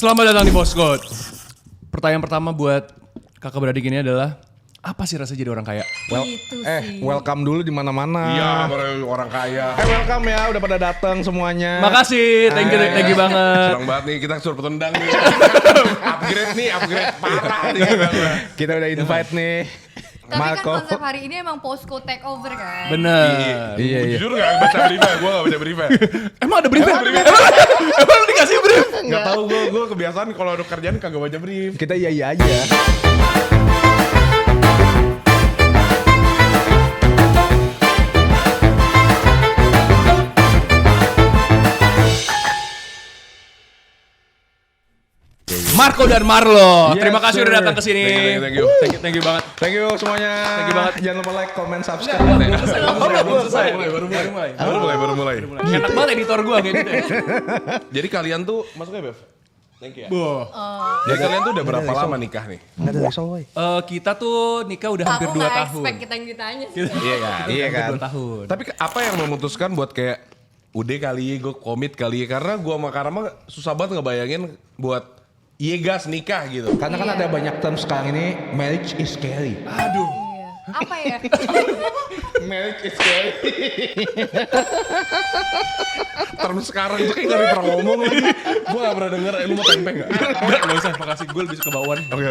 Selamat datang di Postcode. Pertanyaan pertama buat kakak beradik ini adalah apa sih rasa jadi orang kaya? Welcome dulu di mana-mana. Iya, orang kaya. Welcome ya, udah pada datang semuanya. Makasih, thank you banget. Senang banget nih, kita suruh petendang nih. upgrade parah nih. Kita udah invite nih. Tapi Marco. kan konsep hari ini emang Postcode Takeover kan? Bener. Iya. Jujur gak baca briefnya, gue gak baca briefnya. Emang ada brief? Emang lu dikasih brief? Gak tau, gue kebiasaan kalau ada kerjaan kagak baca brief. Kita iya aja. Marco dan Marlo, Yes, terima kasih udah sir. datang ke sini. Thank you. Thank you banget. Thank you semuanya. Thank you banget. Jangan lupa like, comment, subscribe. Belum selesai. Baru mulai. Enak banget editor gua kayak gitu. Jadi kalian tuh, masuknya Bev? Thank you ya. Boh. Jadi kalian tuh udah berapa lama nikah nih? Nggak ada lesol, woy. Kita tuh nikah udah hampir 2 Aku gak tahun. expect kita yang ditanya sih. Iya kan. 2 tahun. Tapi apa yang memutuskan buat kayak udah kali gue komit kali karena gue sama Karma susah banget ngebayangin buat iya gas nikah gitu. Karena kan ada banyak term sekarang ini, marriage is scary. Aduh. Iya. Apa ya? Marriage is scary. Terus sekarang tuh kayak gak pernah ngomong lagi. Gue gak pernah denger, lu mau tempe gak? Enggak usah, makasih gue lebih suke bawaan. Oke.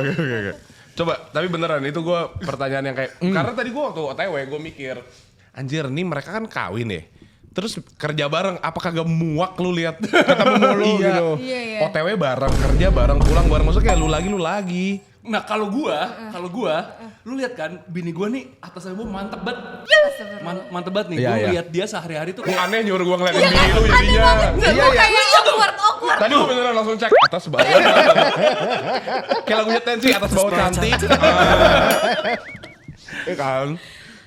Coba, tapi beneran itu gue pertanyaan yang kayak, karena tadi gue waktu OTW gue mikir, anjir nih mereka kan kawin ya. Terus kerja bareng, apakah gak muak lu lihat ketemu mulu gitu. Iya. OTW bareng, kerja bareng, pulang bareng, maksudnya kayak lu lagi. Nah kalau gua, lu lihat kan, bini gua nih atas sama gua mantep banget. Mantep banget nih, Iya, gua iya. lihat dia sehari-hari tuh Lu kayak aneh nyuruh gue ngeliatin bini lu jadinya. Iya, kayak awkward. Tadi gue beneran langsung cek atas bawah. Kayak lagunya Tensi atas bawah cantik. Iya kan?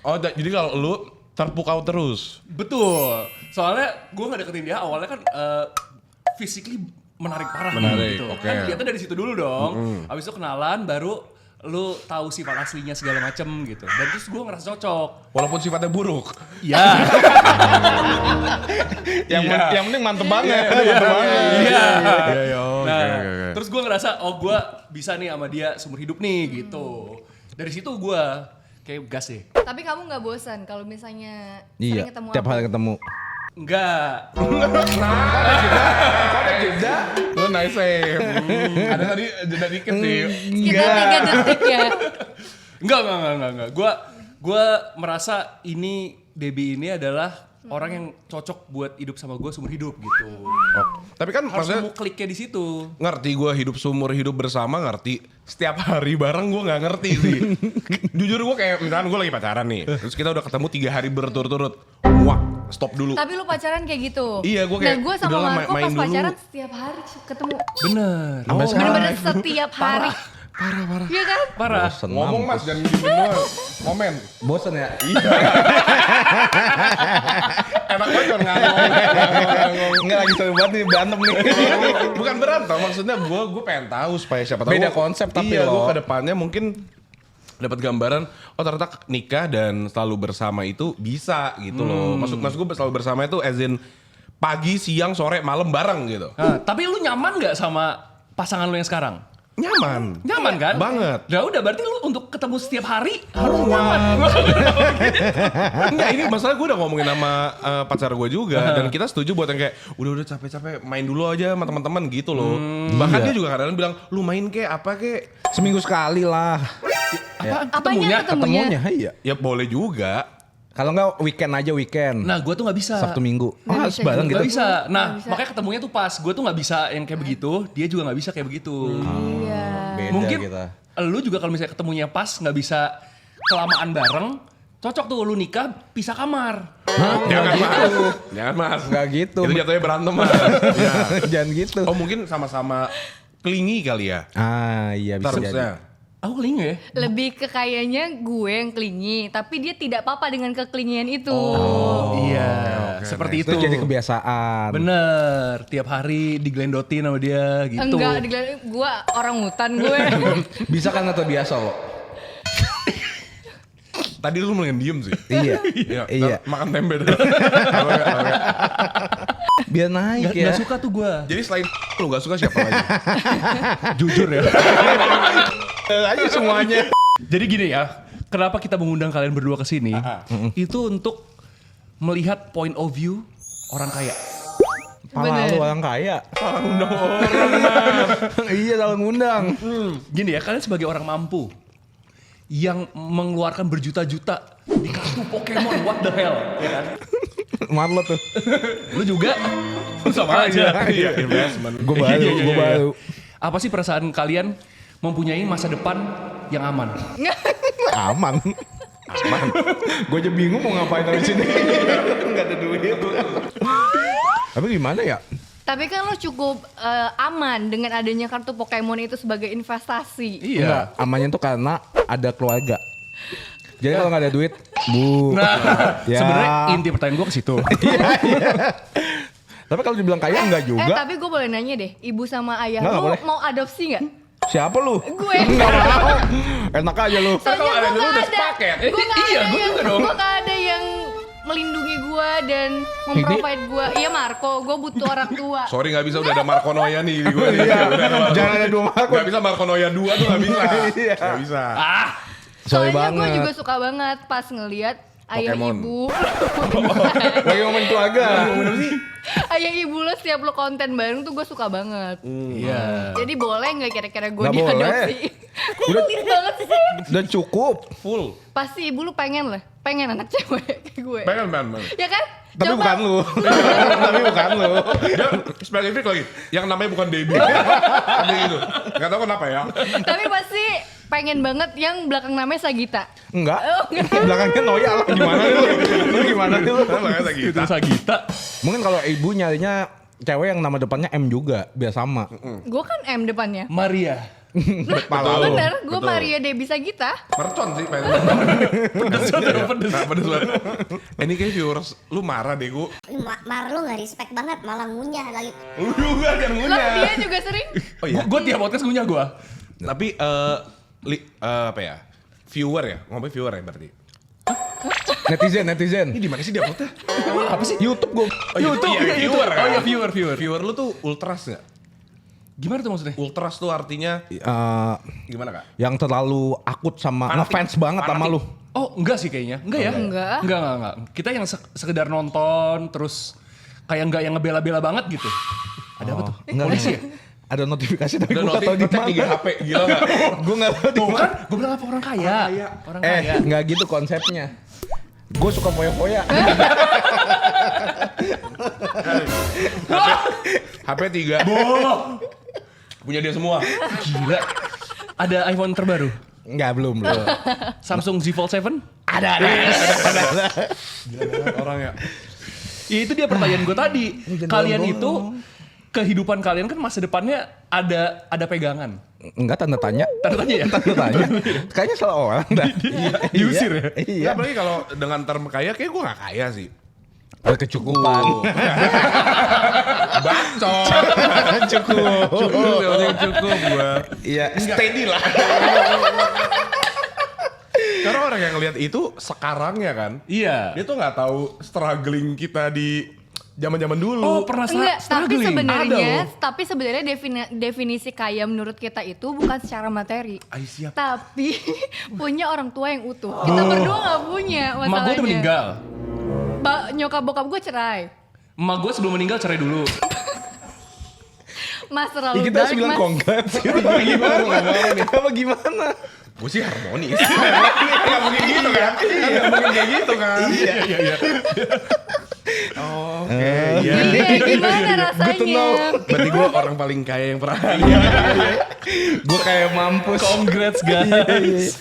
Oh jadi kalau lu terpukau terus. betul. Soalnya gua nggak deketin dia awalnya kan physically menarik parah Menarik, gitu. oke. Kan ternyata dari situ dulu dong. Abis itu kenalan, baru lu tahu sifat aslinya segala macem gitu. Dan terus gua ngerasa cocok. Walaupun sifatnya buruk. Iya. Yang penting mantep banget. Iya. Oke. Nah, terus gue ngerasa, gue bisa nih sama dia seumur hidup nih gitu. Dari situ gue kayak gas deh. Tapi kamu gak bosan kalau misalnya sering Iya, ketemu tiap hari ketemu. Enggak. Lu nice save. Ada tadi jeda dikit sih. Sekitar 3 detik ya. Enggak. Gue merasa ini Debbie ini adalah orang yang cocok buat hidup sama gue seumur hidup gitu. Tapi kan Harus maksudnya nemu kliknya di situ. ngerti gue hidup seumur hidup bersama ngerti. Setiap hari bareng gue nggak ngerti sih. Jujur gue kayak misalkan gue lagi pacaran nih. Terus kita udah ketemu 3 hari berturut-turut. Wah stop dulu. Tapi lu pacaran kayak gitu. Iya, gua kayak, Nah gue sama udahlah, Marco main pas dulu. pacaran setiap hari ketemu. Bener. Bener-bener setiap hari. Parah. Iya kan? Parah. Bosen Ngomong mas mampus. jangan diem doang. Komen. Bosen ya? Enak banget kan ngomong. Enggak lagi seru banget nih, berantem nih. Bukan berantem, maksudnya gue pengen tahu supaya siapa tahu. Beda konsep tapi iya, gue loh. ke depannya mungkin dapat gambaran. Oh ternyata nikah dan selalu bersama itu bisa gitu loh. Maksud gue selalu bersama itu as in pagi, siang, sore, malam bareng gitu. Nah, tapi lu nyaman gak sama pasangan lu yang sekarang? Nyaman. Nyaman kan? Banget. Ya udah berarti lu untuk ketemu setiap hari harus nyaman. Enggak, ini masalah gue udah ngomongin sama pacar gue juga. Dan kita setuju buat yang kayak udah capek-capek main dulu aja sama teman-teman gitu loh. Bahkan iya. dia juga kadang-kadang bilang lu main kek apa kek. Seminggu sekali lah. Apanya ketemunya? Iya. Ya boleh juga. Kalau enggak weekend. Nah gue tuh gak bisa. Sabtu Minggu. Nggak Harus bisa bareng juga. gitu. Gak bisa. Nah Nggak bisa. makanya ketemunya tuh pas. Gue tuh gak bisa yang kayak begitu. Dia juga gak bisa kayak begitu. Iya. Beda Mungkin kita. lu juga kalau misalnya ketemunya pas gak bisa kelamaan bareng. Cocok tuh lu nikah pisah kamar. Jangan mas. Enggak gitu. Itu jatuhnya berantem mas. Ya. Jangan gitu. Oh mungkin sama-sama kelingi kali ya. Ah, iya bisa jadi. Terusnya. Aku kelingi ya. Lebih ke kayaknya gue yang kelingi, tapi dia tidak apa-apa dengan kekelingian itu. Iya. Seperti Itu itu. jadi kebiasaan. Bener. Tiap hari diglendotin sama dia gitu. Enggak, gue orang hutan gue. Bisa kan atau biasa lo? Tadi lu mulai diem sih. Iya. Iya. Iya. Makan tempe dulu. Biar naik ya. Gak suka tuh gue. Jadi selain lu gak suka siapa lagi? Jujur ya. Aja semuanya. Jadi gini ya, kenapa kita mengundang kalian berdua ke sini? Itu untuk melihat point of view orang kaya. Pala lu orang kaya. Salah ngundang orang. Iya, salah ngundang. Gini ya, kalian sebagai orang mampu yang mengeluarkan berjuta-juta di kartu Pokemon, what the hell, ya kan? Marlo tuh. Lu juga sama aja. Iya, investment. Gue baru. Apa sih perasaan kalian mempunyai masa depan yang aman? Aman. Gue aja bingung mau ngapain dari sini. Gak ada duit. Tapi gimana ya? Tapi kan lo cukup aman dengan adanya kartu Pokemon itu sebagai investasi. Enggak, amannya tuh karena ada keluarga. Jadi kalau nggak ada duit, bu. Ya. Sebenarnya inti pertanyaan gue ke situ. Tapi kalau dibilang kaya enggak juga. Tapi gue boleh nanya deh, ibu sama ayah Nggak lu boleh. mau adopsi nggak? Siapa lu? Gue. Enggak mau. Enak aja lu. Soalnya ada gue dulu nggak udah ada. sepaket. Iya, gue juga dong. Gue nggak ada yang melindungi gue dan memprovide gue. Iya Marco, gue butuh orang tua. Sorry gak bisa, udah ada Marco Noya nih di gue. Jangan ada dua Marco. Gak bisa Marco Noya 2 tuh gak bisa. Gak bisa. Sorry Soalnya gue banget. juga suka banget pas ngeliat ayah Pokemon. ibu. Lagi ngomongin keluarga. Ayah ibu lo setiap lo konten bareng tuh gue suka banget. Iya. Jadi boleh nggak kira-kira gue Nggak boleh. diadopsi? Kok pelit banget sih? Dan cukup. Full. Pasti ibu lu pengen lah, pengen anak cewek kayak gue. Pengen man. Ya kan? Tapi Coba. bukan lu. Tapi bukan lu. Dia spesifik lagi. Yang namanya bukan Debbie. Ada gitu. Gak tau kenapa ya. Tapi pasti pengen banget yang belakang namanya Sagita. Enggak. Oh, enggak. Belakangnya Noya lah. Gimana lu? Lu gimana lu? Namanya lagi. Itu Sagita. Mungkin kalau ibu nyarinya cewek yang nama depannya M juga, biar sama. Gue kan M depannya. Maria. Bener, gue Betul. Maria Debbie Sagita. Mercon sih pengen. Pedes banget, pedes. Nah, pedes banget. Ini kayak viewers, lu marah deh gue. Mar lu gak respect banget, malah ngunyah lagi. Lu juga yang Lo ngunyah. dia juga sering. Oh iya. Gue tiap podcast ngunyah gue. Tapi apa ya? Viewer ya? Ngomongin viewer ya berarti. Netizen. Ini di mana sih dia uploadnya? Apa sih? YouTube gue. YouTube. Iya, viewer kan? Oh iya, viewer. Viewer lu tuh ultras gak? Gimana tuh maksudnya? Ultras tuh artinya gimana kak? Yang terlalu akut sama Fanatik. ngefans banget sama lu. Oh enggak sih kayaknya. Enggak ya? Enggak. Kita yang sekedar nonton terus kayak enggak yang ngebela-bela banget gitu. Ada apa tuh? Enggak, Polisi ya? Ada notifikasi tapi Udah gue gak tau di ngecek mana. 3 HP, gila gak? Gue gak tau di Tuh mana. kan, gue bilang apa orang kaya. Orang kaya. Nggak gitu konsepnya. Gue suka foya-foya. HP 3. Punya dia semua. Gila. Ada iPhone terbaru? Enggak, belum. Samsung Z Fold 7? Ada. Orang ya. Ya itu dia pertanyaan gue tadi. Kalian itu kehidupan kalian kan masa depannya ada pegangan. Enggak, tanda tanya. Tanda tanya ya? Tanda tanya. Kayaknya salah orang dah. Diusir ya? Iya. Apalagi kalau dengan term kaya, kayak gue gak kaya sih. Berkecukupan. Bacot. Cukup. Cukup gue. Iya. Steady lah. Karena orang yang lihat itu sekarangnya kan. Iya. Dia tuh gak tahu struggling kita di zaman-zaman dulu. Oh pernah Enggak, struggling? tapi sebenarnya definisi kaya menurut kita itu bukan secara materi. Ay, siap. Tapi punya orang tua yang utuh. Kita berdua gak punya masalahnya. Emak gue udah meninggal. Nyokap bokap gue cerai. Emak gue sebelum meninggal cerai dulu. Mas Ya, terlalu kita dark, harus bilang Mas. congrats. Gimana? Apa gimana? Gue sih harmonis. Gak mungkin gitu kan? Gak mungkin kayak gitu kan? Iya. Oke, iya. Iya, gimana Good to know. rasanya? Berarti gue orang paling kaya yang pernah. Gue kayak mampus. Congrats guys.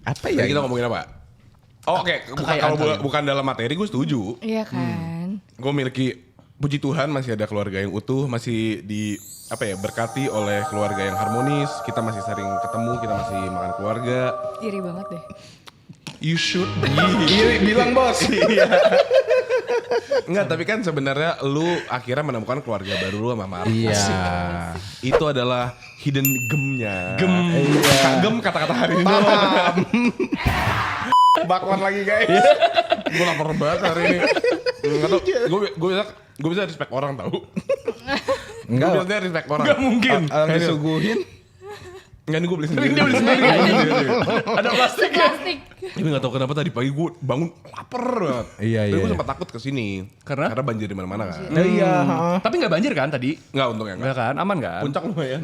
Apa Ya ya? kita ngomongin apa? Oh, oke, Kekayaan kalau kalian. bukan dalam materi gue setuju. Iya kan? Gue memiliki, puji Tuhan masih ada keluarga yang utuh, masih berkati oleh keluarga yang harmonis. Kita masih sering ketemu, kita masih makan keluarga. Iri banget deh. You should be. Iya, bilang bos. Enggak, tapi kan sebenarnya lu akhirnya menemukan keluarga baru lu sama Marcos. Iya. Itu adalah hidden gemnya. Iya. Gem kata-kata hari ini. Bakwan lagi guys. Gue lapar banget hari ini. Enggak tau, gue bisa respect orang tau. Enggak. Gue biasanya respect orang. Enggak mungkin. Orang disuguhin. Enggak, ini gue beli sendiri. Dia beli sendiri. Ada plastik ya. Plastik. Tapi gak tau kenapa tadi pagi gue bangun lapar banget. Iya, Tapi iya. gue sempat takut kesini. Karena banjir di mana-mana kan. Iya. Tapi nggak banjir kan tadi? Enggak, untungnya Enggak enggak. kan? Aman kan? Puncak lumayan.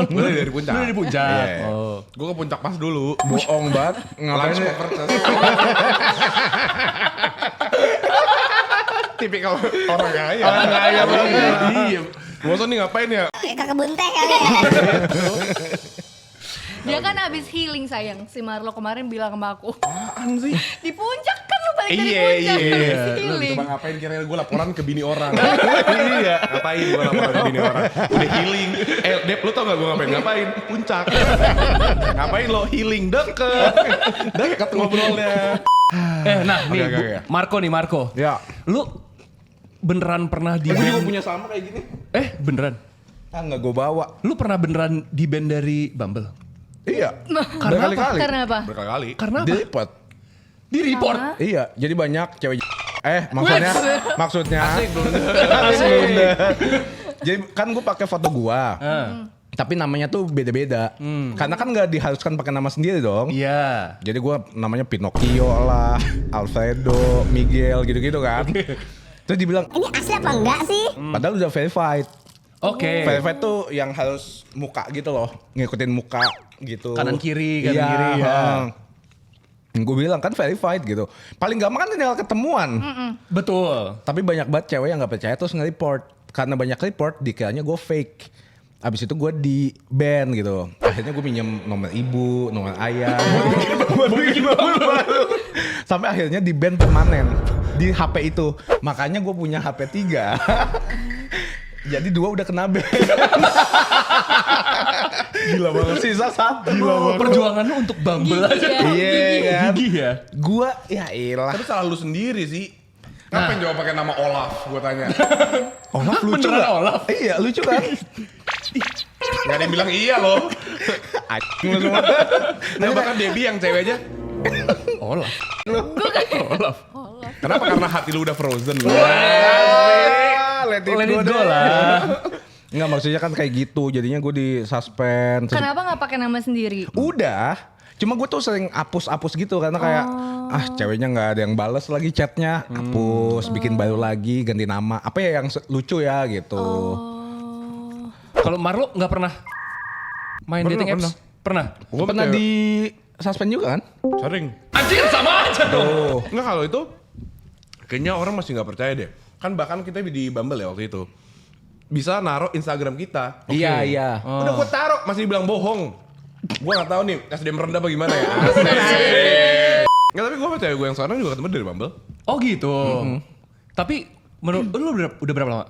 Gue dari puncak. Lu dari puncak. Iya. Oh. Gue ke puncak pas dulu. Bohong banget. Ngapain Lunch sih? purchase. Tipikal orang kaya. Orang kaya banget. Iya. Masa nih ngapain ya? Ke kebun teh kali ya. Dia kan abis healing sayang. Si Marlo kemarin bilang sama aku. Apaan sih? Di puncak kan lu balik dari Iya, puncak. iya. Abis Lu healing. coba ngapain kira-kira gue laporan ke bini orang. Iya. Ngapain gue laporan ke bini orang. Udah healing. Dep, lu tau gak gue ngapain? Ngapain? Puncak. Ngapain lo? Healing. Deket ngobrolnya. Nah nih Oke. Marco. Ya. Lu beneran pernah di Gue juga band? punya sama kayak gini. Beneran? Ah nggak gue bawa. Lu pernah beneran di band dari Bumble? Iya. Karena Berkali-kali. Karena apa? Berkali-kali. Karena apa? Di report. Di report. Iya. Jadi banyak cewek. Maksudnya. Asik belum. Jadi kan gue pakai foto gua. Tapi namanya tuh beda-beda. Karena kan nggak diharuskan pakai nama sendiri dong. Iya. Jadi gua namanya Pinocchio lah, Alfredo, Miguel gitu-gitu kan. Terus dibilang, Ini asli apa enggak sih? padahal udah verified. Oke. Verified tuh yang harus muka gitu loh, ngikutin muka gitu. Kanan kiri Iya, ya. Gue bilang kan verified gitu. Paling gampang kan tinggal ketemuan. Betul. Tapi banyak banget cewek yang nggak percaya terus nge-report. Karena banyak report, dikiranya gue fake. Abis itu gue di ban gitu. Akhirnya gue pinjam nomor ibu, nomor ayah. Bikin nomor baru. Sampai akhirnya di ban permanen di HP itu. Makanya gue punya HP 3. Jadi 2 udah kena ban. Gila banget. Sisa 1. Gila banget. Perjuangan lu untuk Bumble aja. Iya kan. Gigih ya. Gue ya elah. Tapi salah lu sendiri sih. Ngapain jawab pakai nama Olaf? Gue tanya. Olaf lucu Beneran gak? Olaf? Iya lucu kan. Gak ada yang bilang iya loh. Anjing lu semua. Nah, bahkan Debbie yang cewek aja. Olaf. Olaf. Kenapa? Karena hati lu udah frozen. Let Let it go lah. Enggak maksudnya kan kayak gitu. Jadinya gue di suspend. Kenapa nggak pakai nama sendiri? Udah. Cuma gue tuh sering hapus gitu karena kayak ceweknya nggak ada yang bales lagi chatnya, hapus, bikin baru lagi, ganti nama. Apa ya yang lucu ya gitu. Kalau Marlo nggak pernah main Pernah, dating apps? Pernah. Gue Pernah di suspend juga kan? sering. Anjir sama aja dong. Oh. Enggak, kalau itu kayaknya orang masih nggak percaya deh. Kan bahkan kita di Bumble ya waktu itu. Bisa naruh Instagram kita. Iya iya. Udah gue taruh masih dibilang bohong. Gue nggak tahu nih SDM rendah apa gimana ya. Nggak, tapi gue percaya gue yang sekarang juga ketemu dari Bumble. Oh gitu. Tapi menurut lu udah berapa lama?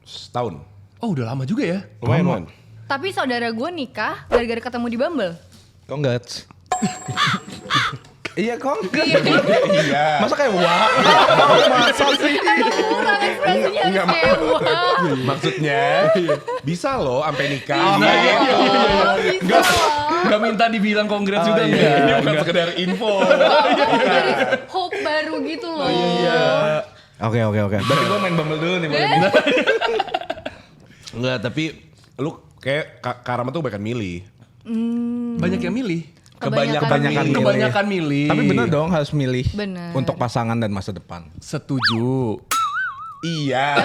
Setahun. Oh udah lama juga ya. Lumayan. Tapi saudara gue nikah gara-gara ketemu di Bumble. Congrats. Iya congrats. Iya. Masa kayak wah. Masa sih? Kurang ekspresinya Enggak, harus kayak wah. Maksudnya bisa loh sampai nikah. Oh, bisa loh. Gak minta dibilang congrats juga Ini enggak. bukan sekedar info. Dari hope baru gitu loh. Oke. Berarti gue main Bumble dulu nih. Enggak, tapi lu kayak Karama tuh bahkan milih. Banyak yang milih. Kebanyakan milih. Tapi bener dong harus milih Bener. untuk pasangan dan masa depan. Setuju. Iya.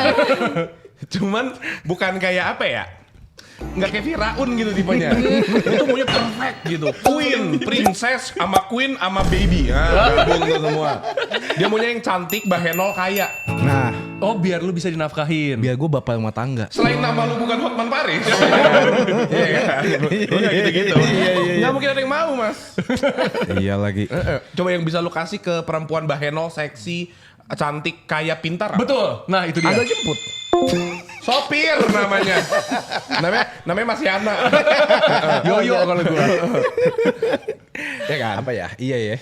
Cuman bukan kayak apa ya? Nggak kayak Firaun gitu tipenya. Itu maunya perfect gitu. Queen, princess, sama queen, sama baby. Nah, gabung tuh semua. Dia maunya yang cantik, bahenol, kaya. Nah, Oh biar lu bisa dinafkahin. biar gue bapak rumah tangga. Selain nama lu bukan Hotman Paris. Iya kan? Lu nggak gitu-gitu. Nggak mungkin ada yang mau, Mas. Iya lagi. Coba yang bisa lu kasih ke perempuan bahenol, seksi, cantik, kaya, pintar. Betul. Nah itu dia. Ada jemput. Sopir namanya. namanya masih anak. Yoyo kalau gua. Ya kan? Apa ya? Iya ya.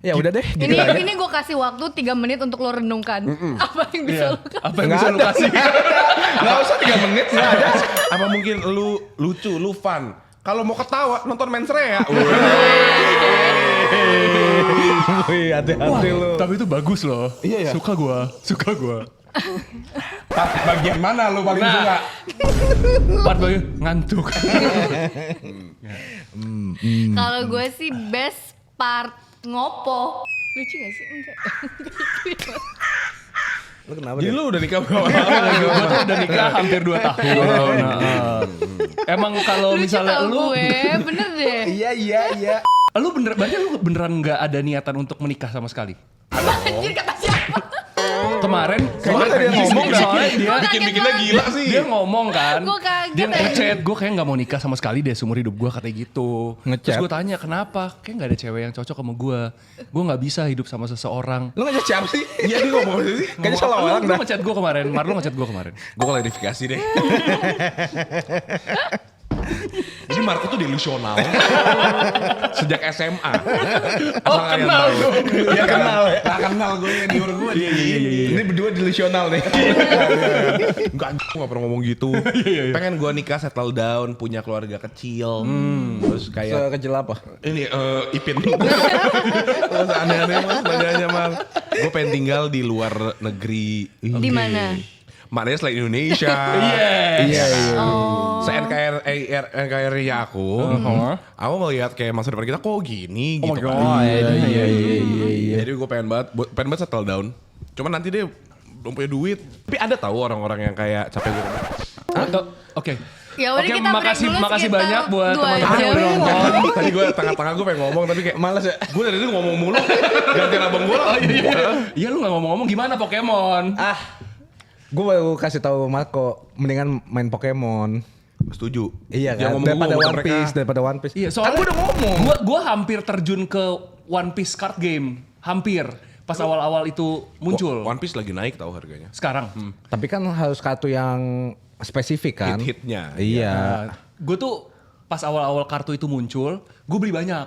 Ya udah deh. Gitu aja. Ini gue kasih waktu 3 menit untuk lo renungkan. Apa yang bisa lo kasih? Apa yang Nggak bisa lu ada. kasih? Nggak usah 3 menit. Nggak ada. Apa mungkin lu lucu, lu fun, Kalau mau ketawa nonton Mens Rea. Wih, hati-hati lu. Tapi itu bagus loh. Iya, iya. Suka gua. Bagian mana lu paling suka? Part bagian ngantuk. Kalau gue sih best part ngopo. Lucu gak sih? Enggak. Lu kenapa Jadi deh? lu udah nikah berapa lama? Gue tuh udah nikah hampir 2 tahun. Emang kalau Lucu misalnya tau lu gue, bener deh. Iya. berarti lu beneran nggak ada niatan untuk menikah sama sekali? Anjir kata siapa? Kemarin Kayaknya dia ngomong dah. soalnya dia Bikin-bikinnya gila sih. dia ngomong kan, Gua kaget dia ya. ngechat, gue kayak nggak mau nikah sama sekali deh seumur hidup gue katanya gitu. Ngechat? Terus gue tanya kenapa? Kayak nggak ada cewek yang cocok sama gue nggak bisa hidup sama seseorang. Lu ngajak siapa sih? Iya dia ngomong apa sih? Kayaknya salah orang Lu dah. ngechat gue kemarin, Marlo ngechat gue kemarin. Gue klarifikasi deh. Jadi Marco tuh delusional. Sejak SMA. Oh kenal tuh. Iya kenal ya. Kenal gue yang diur gue. Iya. Ini berdua delusional nih. Enggak, gue gak pernah ngomong gitu. Pengen gue nikah, settle down, punya keluarga kecil. Terus kayak Sekecil apa? ini Ipin. Terus aneh-aneh mas nanyanya mas. Gue pengen tinggal di luar negeri. Di mana? Maknanya selain Indonesia. Iya. Se-NKRI aku. Aku ngeliat kayak masa depan kita kok gini gitu kan. Iya. Jadi gue pengen banget settle down. Cuman nanti dia belum punya duit. Tapi ada tahu orang-orang yang kayak capek gue. Oke. Ya udah Oke, kita break makasih dulu sekitar banyak buat 2 teman-teman jam. yang udah nonton. Tadi gue tengah-tengah gue pengen ngomong tapi kayak Males ya? gue dari dulu ngomong mulu. Ganti abang gue lah. Iya lu nggak ngomong-ngomong gimana Pokemon? Gue baru kasih tahu Marco, mendingan main Pokemon. Setuju. Iya Jangan kan? ngomong Daripada One Piece. Iya, soalnya Kan gua udah ngomong. Gua hampir terjun ke One Piece card game, hampir pas awal-awal itu muncul. One Piece lagi naik tahu harganya. Sekarang. Tapi kan harus kartu yang spesifik kan? Hit-hitnya. Iya. Gue tuh pas awal-awal kartu itu muncul, gue beli banyak.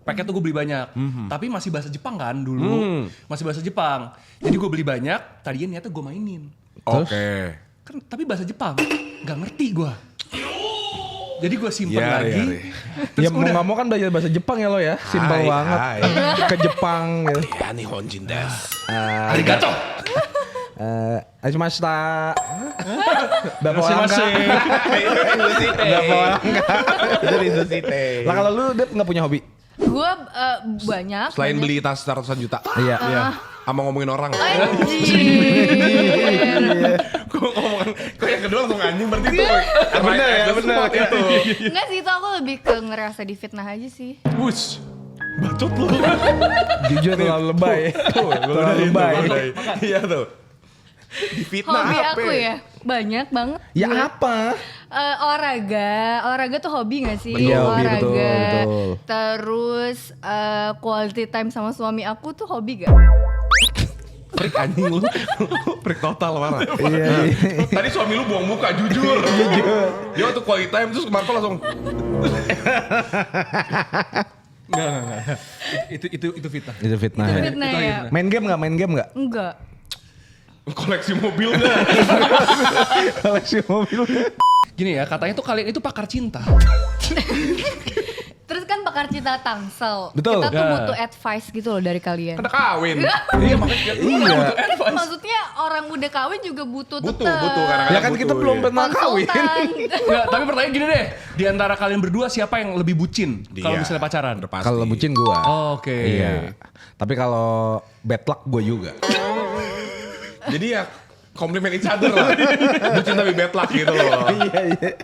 Paket tuh gue beli banyak. Tapi masih bahasa Jepang kan dulu. Masih bahasa Jepang. Jadi gue beli banyak, tadinya niatnya gue mainin. Oke. Kan tapi bahasa Jepang, nggak ngerti gue. Jadi gue simpen Iya, lagi. iya. Ya mau nggak mau kan belajar bahasa Jepang ya lo ya, simpel Hai, banget. hai. Ke Jepang gitu. Ya nih Honjin des. Arigato. Arimashita. Berapa orang Masing-masing. Berapa orang Itu di Susite. Lah kalau lu Dep nggak punya hobi? Gue banyak. Selain beli tas ratusan juta. Iya. Sama ngomongin orang. Anjir. Kok ngomongin, kok yang kedua langsung anjing berarti itu. Bener ya, bener. Itu. Enggak sih, itu aku lebih ke ngerasa difitnah aja sih. Wush. Bacot lu. Jujur terlalu lebay. Terlalu lebay. Iya tuh. Di fitnah Hobi apa? aku ya, banyak banget. Ya Gue. apa? Olahraga tuh hobi gak sih? Iya, hobi, Olahraga. betul. Terus quality time sama suami aku tuh hobi gak? Freak anjing lu. Freak total marah. Iya. Tadi suami lu buang muka jujur. Dia waktu quality time terus Marco langsung Enggak. Itu fitnah. Itu fitnah. Itu ya. fitnah ya? Main game nggak? Main game nggak? Enggak. koleksi mobil nggak? Koleksi mobil. Gini ya, katanya tuh kalian itu pakar cinta. Terus kan bakar cinta Tangsel. Betul. Kita tuh Ya. butuh advice gitu loh dari kalian. Ada kawin. Iya, makanya Iya. Maksudnya orang udah kawin juga butuh Butuh, tetap butuh, kadang-kadang. Ya kan kita Butuh, belum iya. pernah kawin. konsultan. Nggak, tapi pertanyaan gini deh, di antara kalian berdua siapa yang lebih bucin kalau Dia. misalnya pacaran? Udah pasti. Kalau bucin gua. Oh, oke. Iya. Tapi kalau bad luck gua juga. Jadi ya compliment each other lah. Bucin tapi bad luck gitu loh. Iya.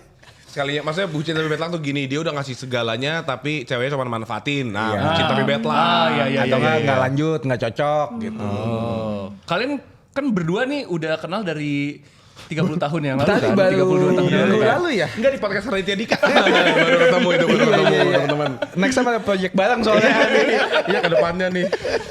Sekalinya, maksudnya bucin tapi bad luck tuh gini, dia udah ngasih segalanya tapi ceweknya cuma manfaatin. Nah, Iya. bucin tapi bad luck. Iya. Atau nggak lanjut, nggak cocok gitu. Oh. Kalian kan berdua nih udah kenal dari 30 tahun yang lalu Tadi kan? baru 32 tahun yang minggu lalu kan? lalu ya. Enggak di podcast Raditya Dika. Baru ketemu itu, baru ketemu teman-teman. Next time ada project bareng soalnya. Iya ke depannya nih.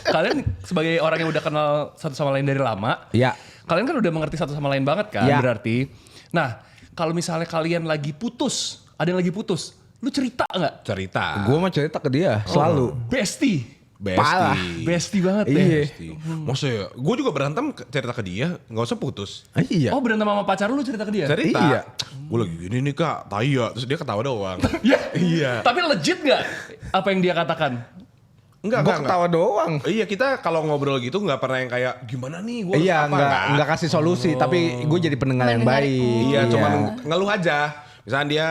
Kalian sebagai orang yang udah kenal satu sama lain dari lama, Iya. kalian kan udah mengerti satu sama lain banget kan Iya. berarti. Nah, kalau misalnya kalian lagi putus, ada yang lagi putus, lu cerita nggak? Cerita. Gua mau cerita ke dia selalu. Bestie. Parah. Bestie banget ya. Iya. Maksudnya, gue juga berantem cerita ke dia, gak usah putus. Iya. Oh berantem sama pacar lu cerita ke dia? Cerita, Iya. gue lagi gini nih kak, tai ya. Terus dia ketawa doang. Iya. Tapi legit gak apa yang dia katakan? Enggak, Gue ketawa doang. Iya, kita kalau ngobrol gitu gak pernah yang kayak, gimana nih, gue Iya, apa? nggak kasih solusi, tapi gue jadi pendengar yang Mendengar. baik. Iya, cuman ngeluh aja. Misalnya dia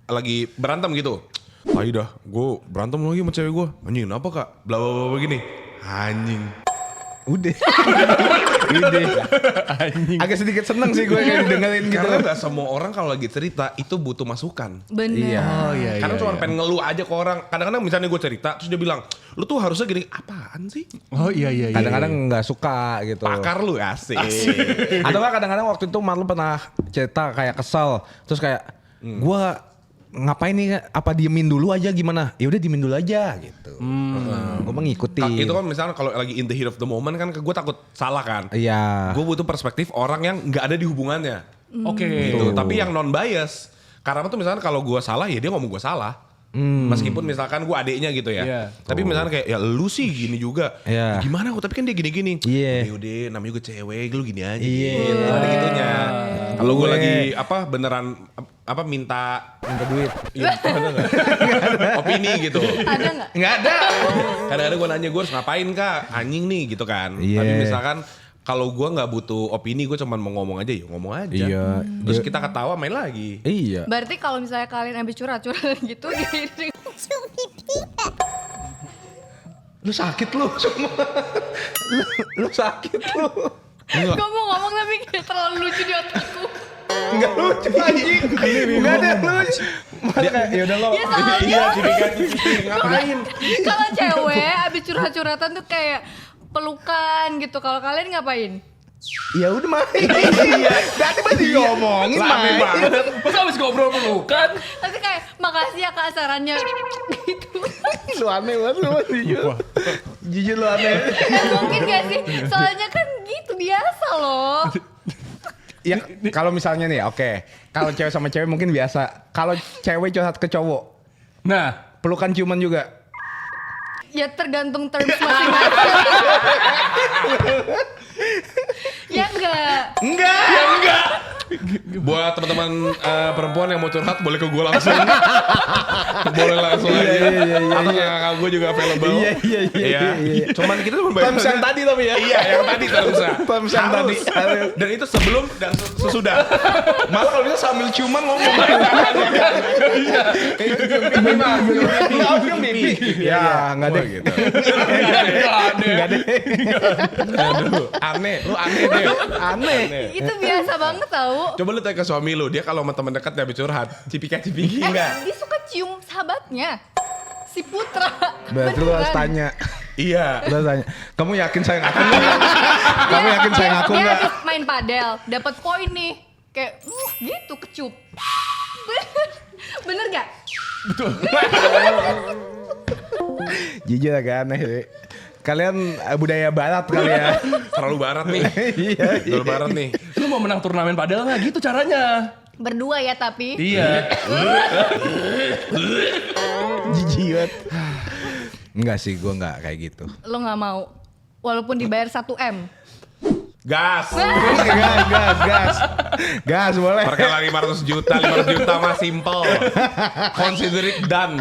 lagi berantem gitu. Tai dah, gue berantem lagi sama cewek gue. Anjing, kenapa kak? Bla bla bla begini. Anjing. Udah. Agak sedikit seneng sih gue kayak didengerin gitu. Karena gak semua orang kalau lagi cerita itu butuh masukan. Bener. Iya. Oh iya. Karena cuma pengen ngeluh aja ke orang. Kadang-kadang misalnya gue cerita, terus dia bilang, lu tuh harusnya gini, apaan sih? Oh iya. Kadang-kadang nggak suka gitu. Pakar lu, asik. Atau nggak kadang-kadang waktu itu Marlon pernah cerita kayak kesel, terus kayak gue ngapain nih? Apa diemin dulu aja gimana? Ya udah diemin dulu aja gitu. Gue mengikuti. Itu kan misalnya kalau lagi in the heat of the moment kan gue takut salah kan. Iya. Gue butuh perspektif orang yang nggak ada di hubungannya. Oke. Gitu. Tapi yang non bias. Karena tuh misalnya kalau gue salah ya dia ngomong gue salah. Meskipun misalkan gue adeknya gitu ya. Iya. Tapi misalnya kayak ya lu sih gini juga. Iya. Gimana kok tapi kan dia gini-gini. Iya. Yaudah namanya gue cewek lu gini aja. Iya. Gitu. Ada gitunya. Kalau gue Gue- lagi beneran minta duit. iya, ada nggak? Opini gitu. Ada nggak? Nggak ada. Kadang-kadang gue nanya gue harus ngapain kak? Anjing nih gitu kan. Iya. Tapi misalkan kalau gue nggak butuh opini, gue cuman mau ngomong aja, ya ngomong aja. Iya. Terus kita ketawa main lagi. Iya. Berarti kalau misalnya kalian habis curhat-curhat gitu gini. Lu sakit lu semua. lu sakit lu. Gue mau ngomong tapi kayak terlalu lucu di otakku. Enggak lucu anjing. Enggak ada lucu. Malah kayak ya udah lo. Ya soalnya Iya, ngapain? kalau cewek abis curhat-curhatan tuh kayak pelukan gitu. Kalau kalian ngapain? Ya udah main. Iya. Berarti masih ngomongin Lame main. banget. Masa habis ngobrol pelukan? Tapi kayak makasih ya kak sarannya gitu. Lu aneh banget lu jujur. Jujur lu aneh. Ya mungkin gak sih? Soalnya kan gitu biasa loh. Ya kalau misalnya nih, oke. Kalau cewek sama cewek mungkin biasa. Kalau cewek curhat ke cowok, Nah, pelukan ciuman juga. Ya tergantung terms masing-masing. Ya enggak. Enggak. Buat teman-teman perempuan yang mau curhat boleh ke gue langsung. Boleh langsung aja. Iya. Atau kakak gue juga available. Iya. Cuman kita cuma bayar. Terms yang tadi tapi ya. Iya, yang tadi terusnya. Terms yang tadi. Dan itu sebelum dan sesudah. Malah kalau bisa sambil ciuman ngomong. Ya, enggak deh. Gitu. Enggak deh. Aduh, aneh. Lu aneh deh. Aneh. Itu biasa banget tau. Coba lu tanya ke suami lu, dia kalau sama teman dekat dia habis curhat, cipika-cipiki enggak? Dia suka cium sahabatnya. Si Putra. Berarti lu harus tanya. Iya. Lu harus tanya. Kamu yakin saya ngaku nggak? Kamu yakin saya ngaku Dia nggak? habis main padel, dapat poin nih. Kayak gitu kecup. Bener gak? Jujur agak aneh sih. Kalian budaya barat kali ya. Terlalu barat nih. Iya. Terlalu barat nih. lu mau menang turnamen padel nggak? Gitu caranya. Berdua ya tapi. Iya. Jijik banget. Enggak sih, gue enggak kayak gitu. Lo gak mau. Walaupun dibayar 1M. Gas. Gas boleh. Perkara 500 juta mah simple. Consider it done.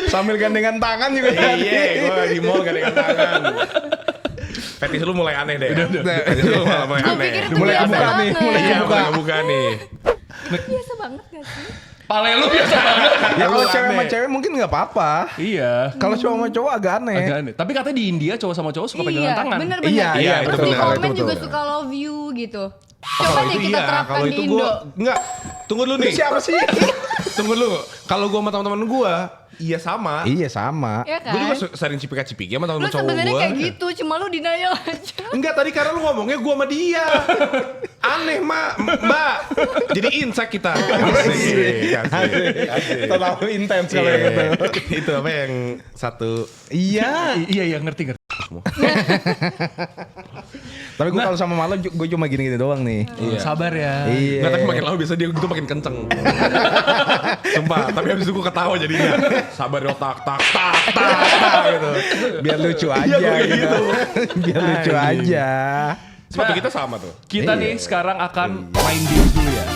Sambil gandengan tangan juga jadi. Iya, gue di mall gandengan tangan. Fetis lu mulai aneh deh. Fetis lu mulai Gue aneh. pikir itu Mulai biasa kebuka nih, banget. mulai Iya, kebuka. mulai kebuka nih. Biasa banget gak sih? Pale lu biasa banget. Ya kalau Lu cewek sama aneh. cewek mungkin nggak apa-apa. Iya. Kalau cowok sama cowok agak aneh. Agak aneh. Tapi katanya di India cowok sama cowok suka pegangan Iya, tangan. bener-bener. Iya, iya, Terus betul, di betul, komen betul, juga betul. suka love you gitu. Kalau Coba deh itu kita iya, terapkan kalau di itu Indo. gue enggak. Tunggu dulu nih. Siapa sih? Tunggu dulu. Kalau gue sama teman-teman gue, iya sama. Iya sama. Ya kan? Gue juga sering cipika-cipiki sama Lu teman-teman cowok sebenarnya gue. kayak gitu, cuma lu denial aja. Enggak, tadi karena lu ngomongnya gue sama dia. Aneh, Mbak. Jadi insight kita. Asik. Terlalu intens kalau Iya. gitu. Itu apa yang satu. Iya. Iya, ngerti. Tapi gue kalau sama Marlon gue cuma gini-gini doang nih. Sabar ya. Iya. Nggak, tapi makin lama biasa dia gitu makin kenceng. Sumpah, tapi habis itu gue ketawa jadinya. Sabar yo tak gitu. Biar lucu aja gitu. Biar lucu aja. Sepatu kita sama tuh. Kita nih sekarang akan main games dulu ya.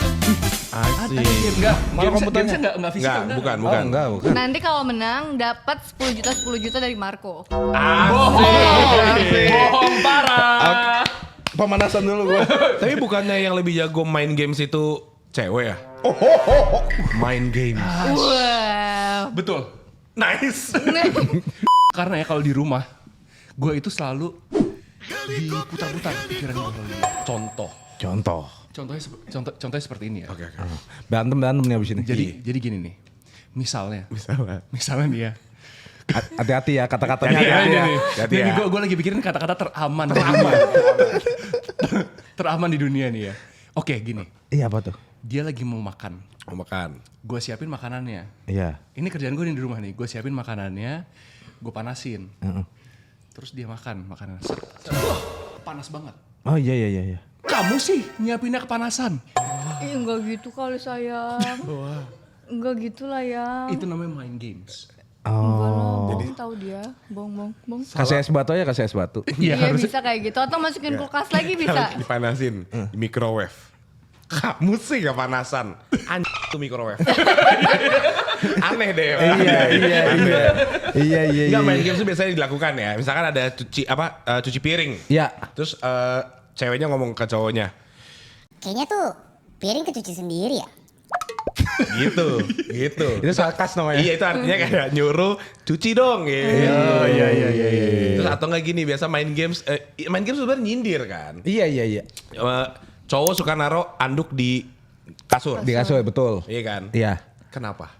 Asik. Enggak, komputernya? enggak fisik. Enggak, bukan. Oh, enggak, bukan. Nanti kalau menang dapat 10 juta dari Marco. Bohong parah. Pemanasan dulu gue. Tapi bukannya yang lebih jago main games itu cewek ya? Main games. Wow. Betul. Nice. Karena ya kalau di rumah, gue itu selalu diputar-putar pikiran gue. Contoh. Contohnya seperti ini ya. Oke. Berantem nih abis ini. Jadi gini nih. Misalnya nih ya. Hati-hati ya kata-katanya. Hati-hati Hati-hati ya. Hati-hati ya. Gue lagi pikirin kata-kata teraman. Teraman di dunia nih ya. Oke, gini. Iya apa tuh? Dia lagi mau makan. Mau makan. Gue siapin makanannya. Iya. Ini kerjaan gue nih di rumah nih. Gue siapin makanannya, gue panasin. Terus dia makan makanan. Panas banget. Oh iya. Kamu sih nyiapinnya kepanasan. Ih, enggak gitu kali sayang. Enggak gitu lah ya. Itu namanya main games. Enggak lah, bohong tahu dia. Bohong. Kasih es batu aja, kasih es batu. Iya harusnya. bisa kayak gitu. Atau masukin kulkas lagi bisa. Dipanasin di microwave. Kamu sih gak panasan. Anjir tuh microwave. Aneh deh. Iya. Enggak, main games itu biasanya dilakukan ya. Misalkan ada cuci piring. Iya. Terus ceweknya ngomong ke cowoknya. Kayaknya tuh piring kecuci sendiri ya. Gitu. Itu sarkas namanya. Iya, itu artinya kayak nyuruh cuci dong gitu. Iya. Terus atau enggak gini, biasa main games sebenarnya nyindir kan. Iya. Cowok suka naro anduk di kasur. Di kasur betul. Iya kan? Iya. Kenapa?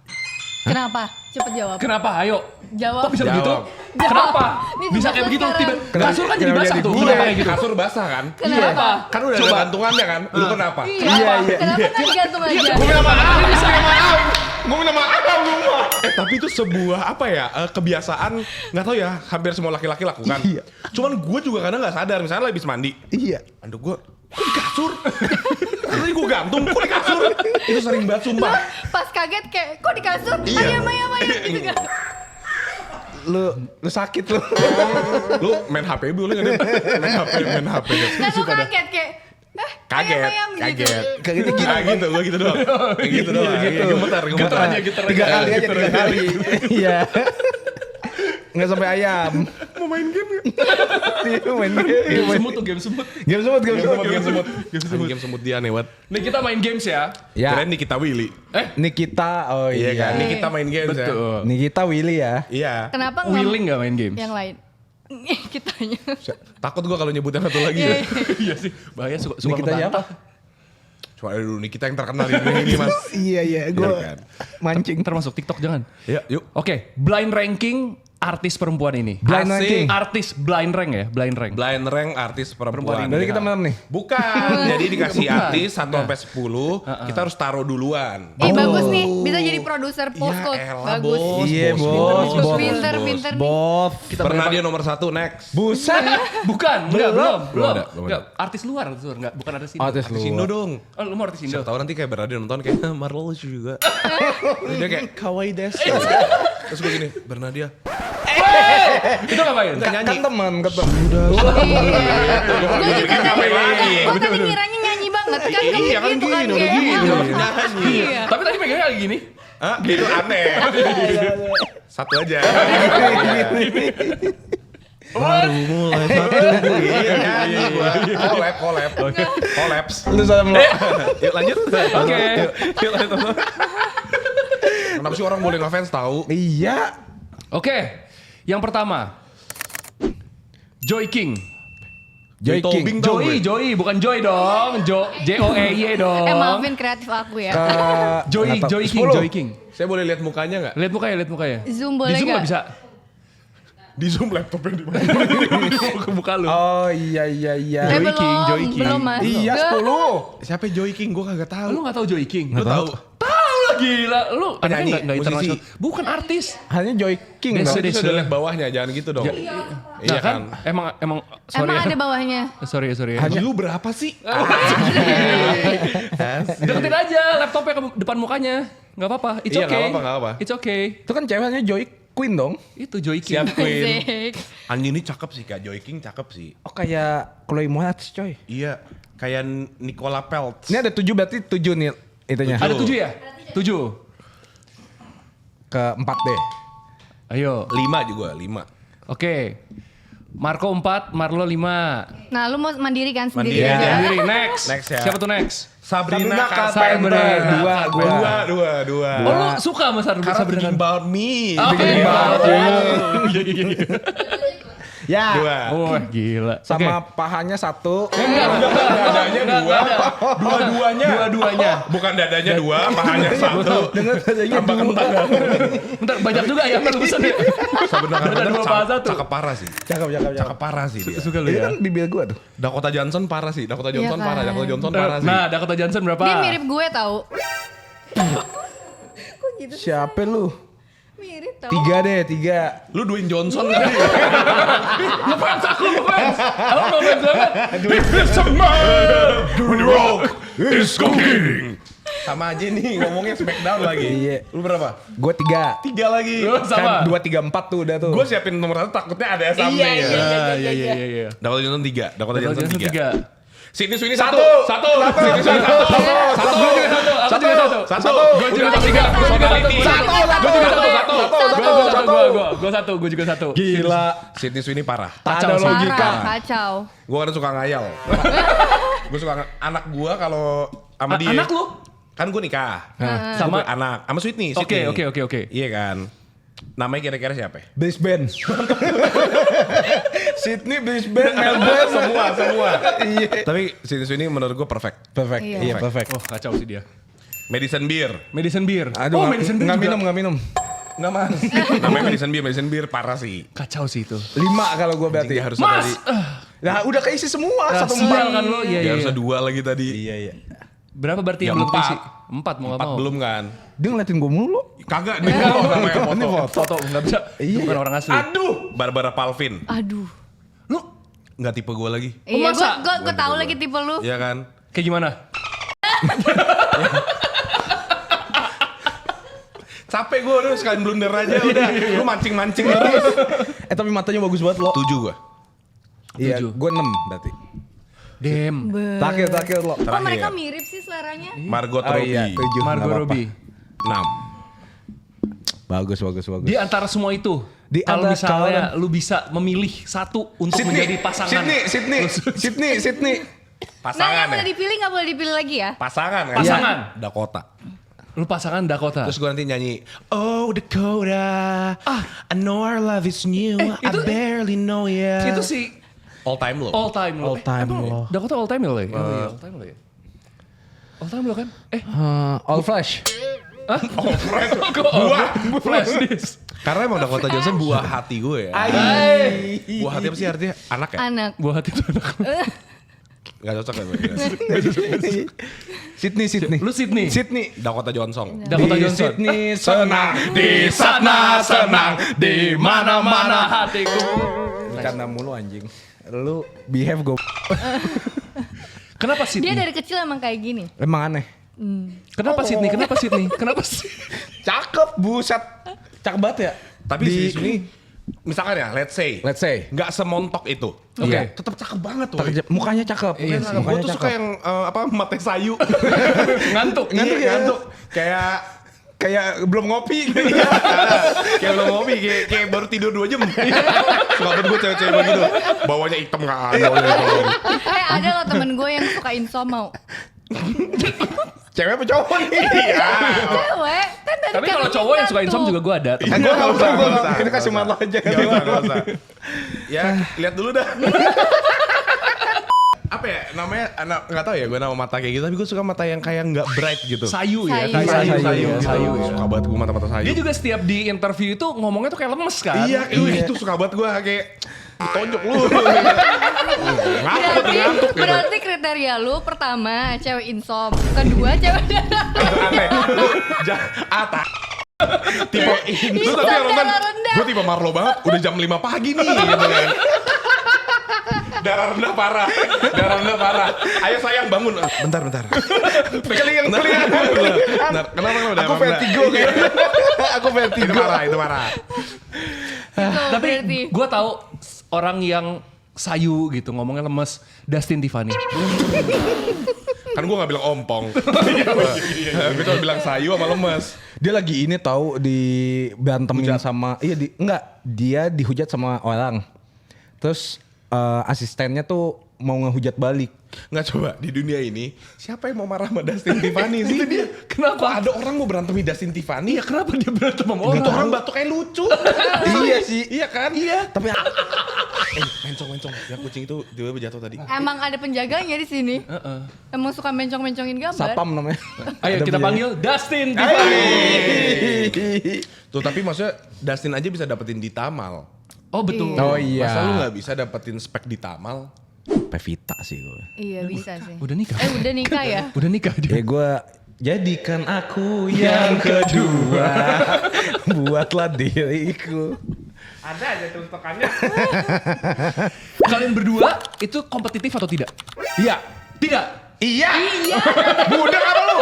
Kenapa? Cepet jawab. Kenapa? Ayo. Jawab. Kok bisa Jawab. begitu? Jawab. Kenapa? Ini Bisa tugas kayak begitu? sekarang. Kasur kan jadi Kenapa basah jadi tuh. gue? Kenapa kayak gitu? Kasur basah kan? Kenapa? Kan udah ada gantungannya kan? Lu kenapa? Iya. Kenapa nggak digantung aja? Gue minta maaf. Gue minta maaf semua. Tapi itu sebuah apa ya? Kebiasaan nggak tahu ya. Hampir semua laki-laki lakukan. Iya. Cuman gue juga kadang nggak sadar. Misalnya habis mandi. Iya. Anduk gue kok di kasur? Tadi gue gantung, kok di kasur? Itu sering banget sumpah. Pas kaget kayak, kok di kasur? Iya. Ayam gitu kan. Lu sakit lu. Lu main HP boleh nggak deh? Main HP. Nah lu kaget kayak, ayam gitu. Kayak gitu, gue gitu doang. Kayak gitu doang. Gemetar. Tiga kali. Iya. Nggak sampai ayam. Mau main game ya? Iya, main game. Game semut tuh, game semut. Game semut. Game semut dia nih, Wat. Nih kita main games ya. Ya. Keren Nikita Willy. Nikita, oh Iya kan? iya. Nikita main games ya. Betul. Nikita Willy ya. Iya. Kenapa nggak Willing gak main games? yang lain? Kitanya. Takut gue kalau nyebut yang satu lagi ya. Iya sih, bahaya suka Nikita ngebantah. siapa? Coba dulu Nikita yang terkenal ini Mas. Iya, gue Iya kan? mancing. Termasuk TikTok jangan. Ya, yuk. Oke, blind ranking artis perempuan ini. Blind Asik. ranking. Artis blind rank ya, blind rank. Blind rank artis perempuan. Dari kita malam nih. Bukan, jadi dikasih Bukan. artis 1 sampai 10, kita harus taruh duluan. Bagus nih, bisa jadi produser Ya postcode. elah, Bagus. bos. Iya, Bos. bos. Pinter nih. Bos. Pernah dia nomor 1 next. Buset. Bukan, enggak, belum. ada, belum Enggak, artis luar, enggak, bukan artis Indo. Artis Artis Indo dong. Oh, lu mau artis Indo? Siapa tahu nanti kayak Bernardi nonton kayak Marlo juga. Dia kayak kawaii desu. Terus gue gini, Bernadia. Itu ngapain? Kan teman, ketemu. Gue juga lagi. gue tadi ngiranya nyanyi banget kan kamu Iya kan gitu kan gini, udah kayak. gini. Nyanyi. Iya. Tapi tadi megangnya kayak gini. Hah? Itu aneh. Satu aja. Baru mulai satu. Iya nyanyi gua. Collab. Collabs. Lu sama Yuk lanjut. Oke. Yuk lanjut. Kenapa sih orang boleh ngefans tahu? Iya. Oke. Yang pertama. Joy King. Joy King. Tobing tau gue. Joy, bukan Joy dong. Joey dong. Maafin kreatif aku ya. Joy King, 10. Joy King. Saya boleh lihat mukanya nggak? Lihat mukanya. Zoom Di boleh zoom nggak nggak? bisa. Di zoom laptopnya di mana? Ke muka lu. Oh iya. Joy King, Joy King. Belum masuk. Iya, 10. Siapa Joy King? Gue kagak tahu. Lu nggak tahu Joy King? Lu tahu? Tahu lah gila. Lu Penyanyi, anaknya nggak musisi. internasional. Bukan artis. Hanya Joy King Desa, dong. desa. Sudah lihat bawahnya, jangan gitu dong. Iya Nah, kan? Emang sorry Emang ya. ada bawahnya. Sorry ya. Haji lu berapa sih? Deketin aja laptopnya ke depan mukanya. Nggak apa-apa. It's Iya, okay. nggak apa-apa. It's okay. Itu kan ceweknya Joy Queen dong. Itu Joy King. Siap Queen. Asik. Anjing ini cakep sih Kak, Joy King cakep sih. Oh kayak Chloe Moretz coy. Iya, kayak Nicola Peltz. Ini ada 7 berarti 7 nih itunya. Ada 7 ya? 7. Ke 4 deh. Ayo. 5 juga, 5. Oke. Marco 4, Marlo 5. Nah, lu mau mandiri kan sendiri Mandiri. aja? Iya. Sendiri. Next. Next ya. Siapa tuh next? Sabrina Carpenter. Carpenter. Dua. Oh lu suka sama Karena Sabrina thinking kan? about me. Oke. Thinking about you. Ya. 2. Oh gila. Sama pahanya 1. Dadanya 2. Dua-duanya. Dua-duanya. Bukan dadanya 2, pahanya 1. Dengan dadanya Tambah kentang. Bentar banyak juga ya lu pesan ya. Sabrina Carpenter Dua paha satu. cakep parah sih. Cakep. Cakep parah sih dia. Suka lu Ini ya. kan bibir gua tuh. Dakota Johnson parah sih. Dakota Johnson Iya parah. kan? Dakota Johnson parah sih. Nah, Dakota Johnson berapa? Dia mirip gue tau. Siapa lu? Mirip tau. 3 deh, 3. Lu Dwayne Johnson kali. Ngefans aku ngefans. Aku ngefans banget. This is a man. The Rock is cooking. Sama aja nih ngomongnya Smackdown lagi. Iya. Lu berapa? Gua 3. 3 lagi. Lu sama. Kan 2, 3, 4 tuh udah tuh. Gue siapin nomor 1 takutnya ada asamnya ya. Iya. Dakota Johnson 3. Dakota Dakota Johnson Johnson 3. 3. Sydney Sweeney Satu. 1. Sydney Sweeney 1. Aku juga satu. Aku juga satu. Gue juga satu. Gue satu. Gue juga satu. Gila. Sydney Sweeney parah. Kacau Ada sih. logika. Parah, kacau. Gue kadang suka ngayal. Gue suka anak gue kalau sama dia. Anak lu? Kan gue nikah. Sama? Gua anak. Sama Sydney. Oke. Iya kan. Namanya kira-kira siapa? Brisbane. Sydney, Brisbane, Melbourne. Semua. Iya. Tapi Sydney Sweeney menurut gue perfect. Perfect. Iya. Iya, perfect. Oh kacau sih dia. Madison Beer. Madison Beer. Aduh, Oh Madison Beer juga. nggak minum. Nggak mas. Namanya Madison Beer parah sih. Kacau sih itu. 5 kalau gua berarti. Dia harus Mas! tadi. Nah, udah keisi semua. Nah, 1 sial kan lu? Iya. Dia harusnya 2 lagi tadi. Iya. Berapa berarti Ya, yang belum 4. isi? 4 mau gak 4 mau. belum kan? Dia ngeliatin gua mulu. Kagak nih namanya Ini foto. Foto nggak bisa. Itu bukan orang asli. Aduh, Barbara Palvin. Aduh. Lu Nggak tipe gue lagi. Iya, masa? gue tahu lagi tipe lu. Iya kan? kayak gimana? Capek gue udah sekalian blunder aja udah. Lu mancing-mancing terus. Tapi matanya bagus banget lo. 7 gue. Iya, 7. gua 6 berarti. Dem. Terakhir lo. Kok Terakhir. mereka mirip sih suaranya? Margot Oh Robbie. iya, 7. Margot nggak apa-apa. Robbie. 6. Bagus. Di antara semua itu, Di kalau antara misalnya lu bisa memilih satu untuk menjadi pasangan. Sydney. Nah, Pasangan yang boleh ya? dipilih nggak boleh dipilih lagi ya? Pasangan kan? Pasangan. Dakota. Lu pasangan Dakota. Terus gue nanti nyanyi Oh Dakota, I know our love is new, I barely know ya. Itu sih All time lo. all time lo. All time emang lo. Dakota all time lo ya? Oh iya, all time lo ya. All time lo kan? All Flash. Buah flash disk. Karena emang Dakota Johnson buah hati gue ya. Buah hati apa sih artinya? Anak ya? Anak. Buah hati itu anak. Gak cocok ya? Sydney. Lu Sydney. Dakota Johnson. Dakota Di Johnson. Sydney senang. Di sana senang, di mana-mana hatiku. Karena mulu anjing. Lu behave go. Kenapa Dia Sydney? dari kecil emang kayak gini. Emang aneh. Kenapa Sydney? Kenapa sih? Cakep, buset. Cakep banget ya. Tapi di sini, misalkan ya, let's say nggak semontok itu. Oke. Iya. Tetap cakep banget tuh. Mukanya cakep. Iya, gue tuh suka yang mate sayu. Ngantuk. Ngantuk. Kayak belum ngopi gitu. Kayak belum ngopi, kayak baru tidur 2 jam. Suka banget gue cewek-cewek begitu. Bawahnya hitam nggak ada. Ada loh temen gue yang suka insom mau. Cewek apa cowok nih? Iya. Cewek kan dari Tapi kalau cowok yang suka insom juga gue ada. Gue nggak usah. Itu kasih malu aja. Nggak usah. Ya, lihat dulu dah. Apa ya namanya? Nggak tahu ya gue nama mata kayak gitu. Tapi gue suka mata yang kayak nggak bright gitu. Sayu ya. Sayu. Kayak Sayu. ya. Suka banget gue mata-mata sayu. Dia juga setiap di interview itu ngomongnya tuh kayak lemes kan. Iya, itu suka banget gue kayak ditonjok lu. Berarti kriteria lu pertama cewek insom, kedua cewek Aneh. Tipe itu tapi Insom orang kan darah rendah. gue tipe Marlo banget udah jam 5 pagi nih gitu kan. Darah rendah parah. Ayo sayang bangun. Bentar. Kelingan. Benar. Kenapa? Aku vertigo kayaknya. Aku vertigo. Itu marah. Tapi berarti. gue tahu orang yang sayu gitu, ngomongnya lemes, Dustin Tiffany. Kan gue gak bilang ompong. Gue cuma bilang sayu sama lemes. Dia lagi ini tahu dibantemin sama dia dihujat sama orang. Terus asistennya tuh mau ngehujat balik. Nggak, coba di dunia ini siapa yang mau marah sama Dustin Tiffany sih? Dia. Kenapa ada orang mau berantem sama Dustin Tiffany? Ya kenapa dia berantem sama orang? Itu orang batuk kayak lucu. Iya sih. Iya kan? Iya. Tapi Mencong. Ya kucing itu tiba-tiba jatuh tadi. Emang ada penjaganya di sini. Emang suka mencong-mencongin gambar. Sapam namanya. Ayo Ada kita penjaga. panggil Dustin Tiffany. Tuh tapi maksudnya Dustin aja bisa dapetin di Tamal. Oh betul. Oh iya. Masa lu gak bisa dapetin spek di Tamal? Pevita sih gue. Iya bisa sih. Udah nikah. Udah nikah ya? Udah nikah dia. Ya gue jadikan aku yang kedua. Buatlah diriku. Ada aja tuntukannya. Kalian berdua itu kompetitif atau tidak? Iya. Tidak. Iya. Budak apa lu?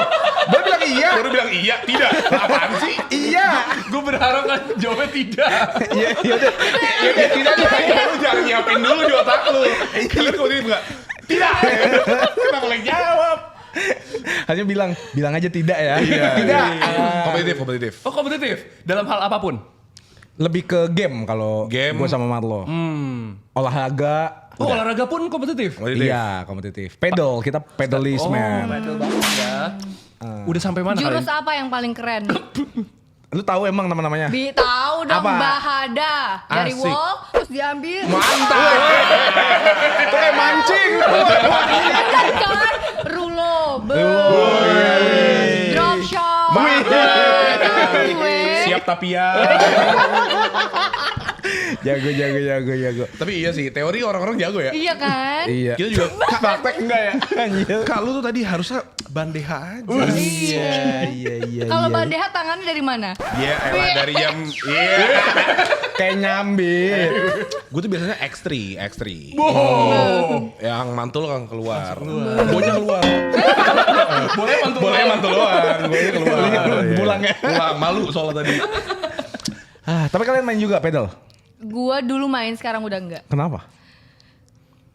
Baru bilang iya. Baru bilang iya. Tidak. Apaan sih? Iya. Gue berharap kan jawabnya tidak. Iya, yaudah. Yaudah tidak. Lu jangan nyiapin dulu di otak lu. Kalian kompetitif gak? Tidak. Kenapa lagi jawab? Hanya bilang aja tidak ya. Tidak. Kompetitif. Oh kompetitif. Dalam hal apapun. Lebih ke game kalau Game. gue sama Marlo. Olahraga. Oh olahraga pun kompetitif. Iya, kompetitif. Pedal, kita pedalis man. Betul banget ya. Udah sampai mana Jurus kalian? apa yang paling keren? Lu tahu emang nama-namanya? Tahu dong Apa? Bahada dari Asik. wall terus diambil. Mantap. Itu kayak mancing. Kan kan Rulo. Drop shot. Siap tapi ya. Jago. Tapi iya sih, teori orang-orang jago ya. Iya kan? Iya. Kita juga praktek enggak ya? Anjir. Kalau tuh tadi harusnya bandeha aja. Iya. Kalau bandeha tangannya dari mana? Iya, elah dari jam. Iya. Kayak nyambit. Gue tuh biasanya X3. Yang mantul kan keluar. Bonya keluar. Boleh mantul doang. Gue keluar. Pulang ya. Pulang, malu soalnya tadi. Tapi kalian main juga pedal? Gua dulu main, sekarang udah enggak. Kenapa?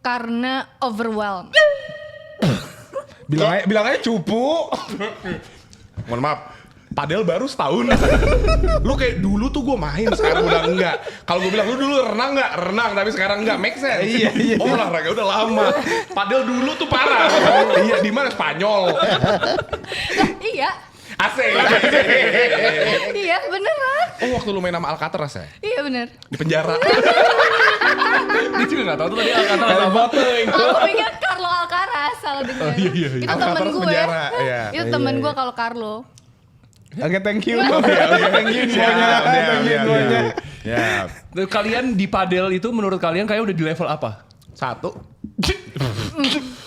Karena overwhelmed. Bilang aja cupu. Mohon maaf. Padahal baru setahun. Lu kayak dulu tuh gue main, sekarang udah enggak. Kalau gue bilang lu dulu renang enggak? Renang, tapi sekarang enggak. Make sense. Iya. Oh olahraga udah lama. Padahal dulu tuh parah. Iya, di mana Spanyol? Iya. Asik. Iya beneran. Oh waktu lu main sama Alcatraz ya? Iya bener. Di penjara. Dia juga gak tahu tuh tadi angkatan apa. Aku pikir Carlo Alcaraz salah dengar. Iya. Itu temen Alcatraz gue. penjara, iya. Itu temen gue kalau Carlo. Oke, thank you. Thank you semuanya. Ya. Nah, kalian di padel itu menurut kalian kayak udah di level apa? 1.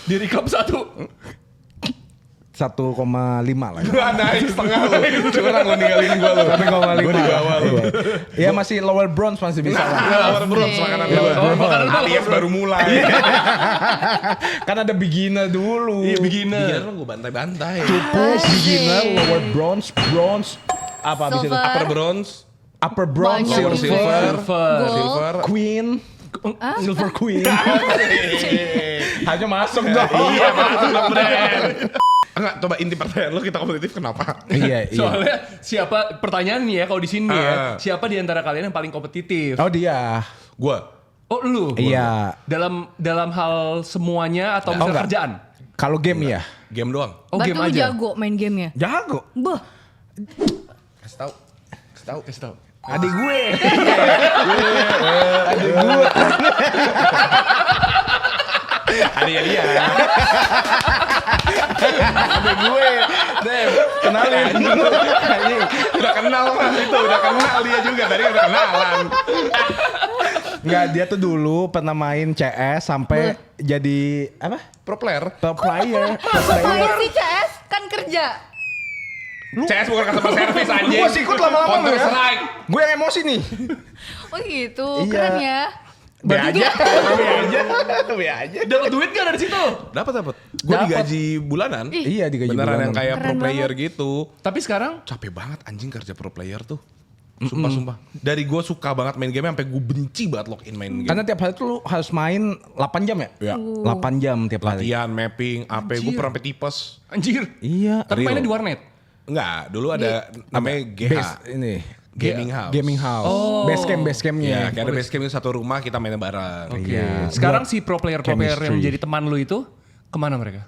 Di recap 1. 1,5 lah. Gua naik setengah lu. Curang lu ninggalin gua lu. 1,5. Gua di bawah lu. Iya masih lower bronze masih bisa lah. Lower bronze makanan gua. makanan lu. Alias baru mulai. Kan ada beginner dulu. Iya beginner. Biar lu gua bantai-bantai. Beginner, lower bronze, apa abis itu? Silver. Upper bronze, Upper bronze, Banyak silver, Gold. silver. queen, silver queen. Hanya masuk dong. Iya, masuk dong, Bren. Enggak, coba inti pertanyaan lu, kita kompetitif kenapa? Iya. Soalnya siapa pertanyaan nih ya kalau di sini ya, Ah. siapa di antara kalian yang paling kompetitif? Oh dia. Gua. Oh lu. Iya. Dalam hal semuanya atau Oh, misalnya enggak. kerjaan? Kalau game ya. Game doang. Oh Berarti game lu aja. jago main gamenya? Jago. Beuh. Kasih tahu. Kasih tahu. Adik gue. Ada ya dia. Adik gue. Dem, kenalin. Udah kenal mas itu, udah kenal dia juga. Tadi udah kenalan. Enggak, dia tuh dulu pernah main CS sampai jadi apa? Pro player. Top player. Ngapain sih CS? Kan kerja. CS bukan customer service anjing. Gua sikut lama-lama lu Counter ya. Strike. Gue yang emosi nih. Oh gitu, Iya. keren ya. B aja. Dapat duit gak dari situ? Dapat. Gue Dapet. digaji bulanan. Iya digaji Beneran bulanan. yang kayak pro Keren player gitu. Tapi sekarang Capek banget anjing kerja pro player tuh. Sumpah. Dari gue suka banget main game sampai gue benci banget login main game. Karena tiap hari tuh lu harus main 8 jam ya? Iya. 8 jam tiap hari. Latihan, mapping, AP, gue pernah sampai tipes. anjir. Iya. Tapi Real. mainnya di warnet. Enggak, dulu ada namanya GH. Ini Gaming House. Gaming house. Oh. Base campnya. Ya, kayak ada base camp itu satu rumah kita mainnya bareng. Oke. Iya. Sekarang si pro player yang chemistry. menjadi teman lu itu kemana mereka?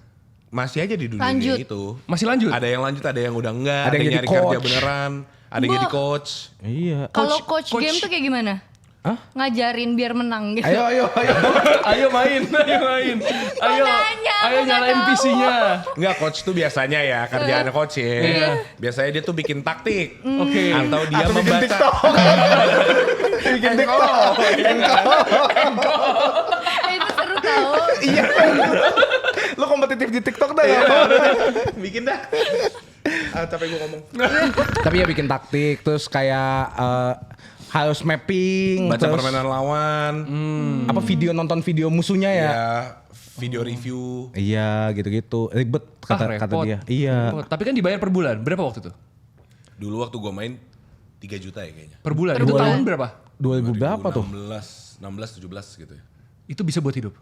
Masih aja di dunia Lanjut. itu. Masih lanjut? Ada yang lanjut, ada yang udah enggak, Ada ada yang yang jadi nyari kerja coach. beneran, ada yang jadi coach. Iya. Kalau Coach- coach game tuh kayak gimana? Hah? Ngajarin biar menang gitu. Ayo. Ayo main. Ayo nanya, ayo aku nggak nyalain tahu. PC-nya. Enggak, coach tuh biasanya ya kerjaan coach ya. Iya. Biasanya dia tuh bikin taktik. Oke. Atau dia membaca. Bikin TikTok. Itu seru tau. Iya. Lu kompetitif di TikTok dah ya. Bikin dah. Capek gue ngomong. Tapi ya bikin taktik terus kayak harus mapping, Baca terus permainan lawan. apa nonton video musuhnya ya. Ya, video review. Iya, gitu-gitu. Ribet kata repot. dia. Iya. Repot. Tapi kan dibayar per bulan. Berapa waktu itu? Dulu waktu gue main 3 juta ya kayaknya. Per bulan. Per Itu bulan. tahun berapa? 2000 berapa tuh? 16, 17 gitu ya. Itu bisa buat hidup.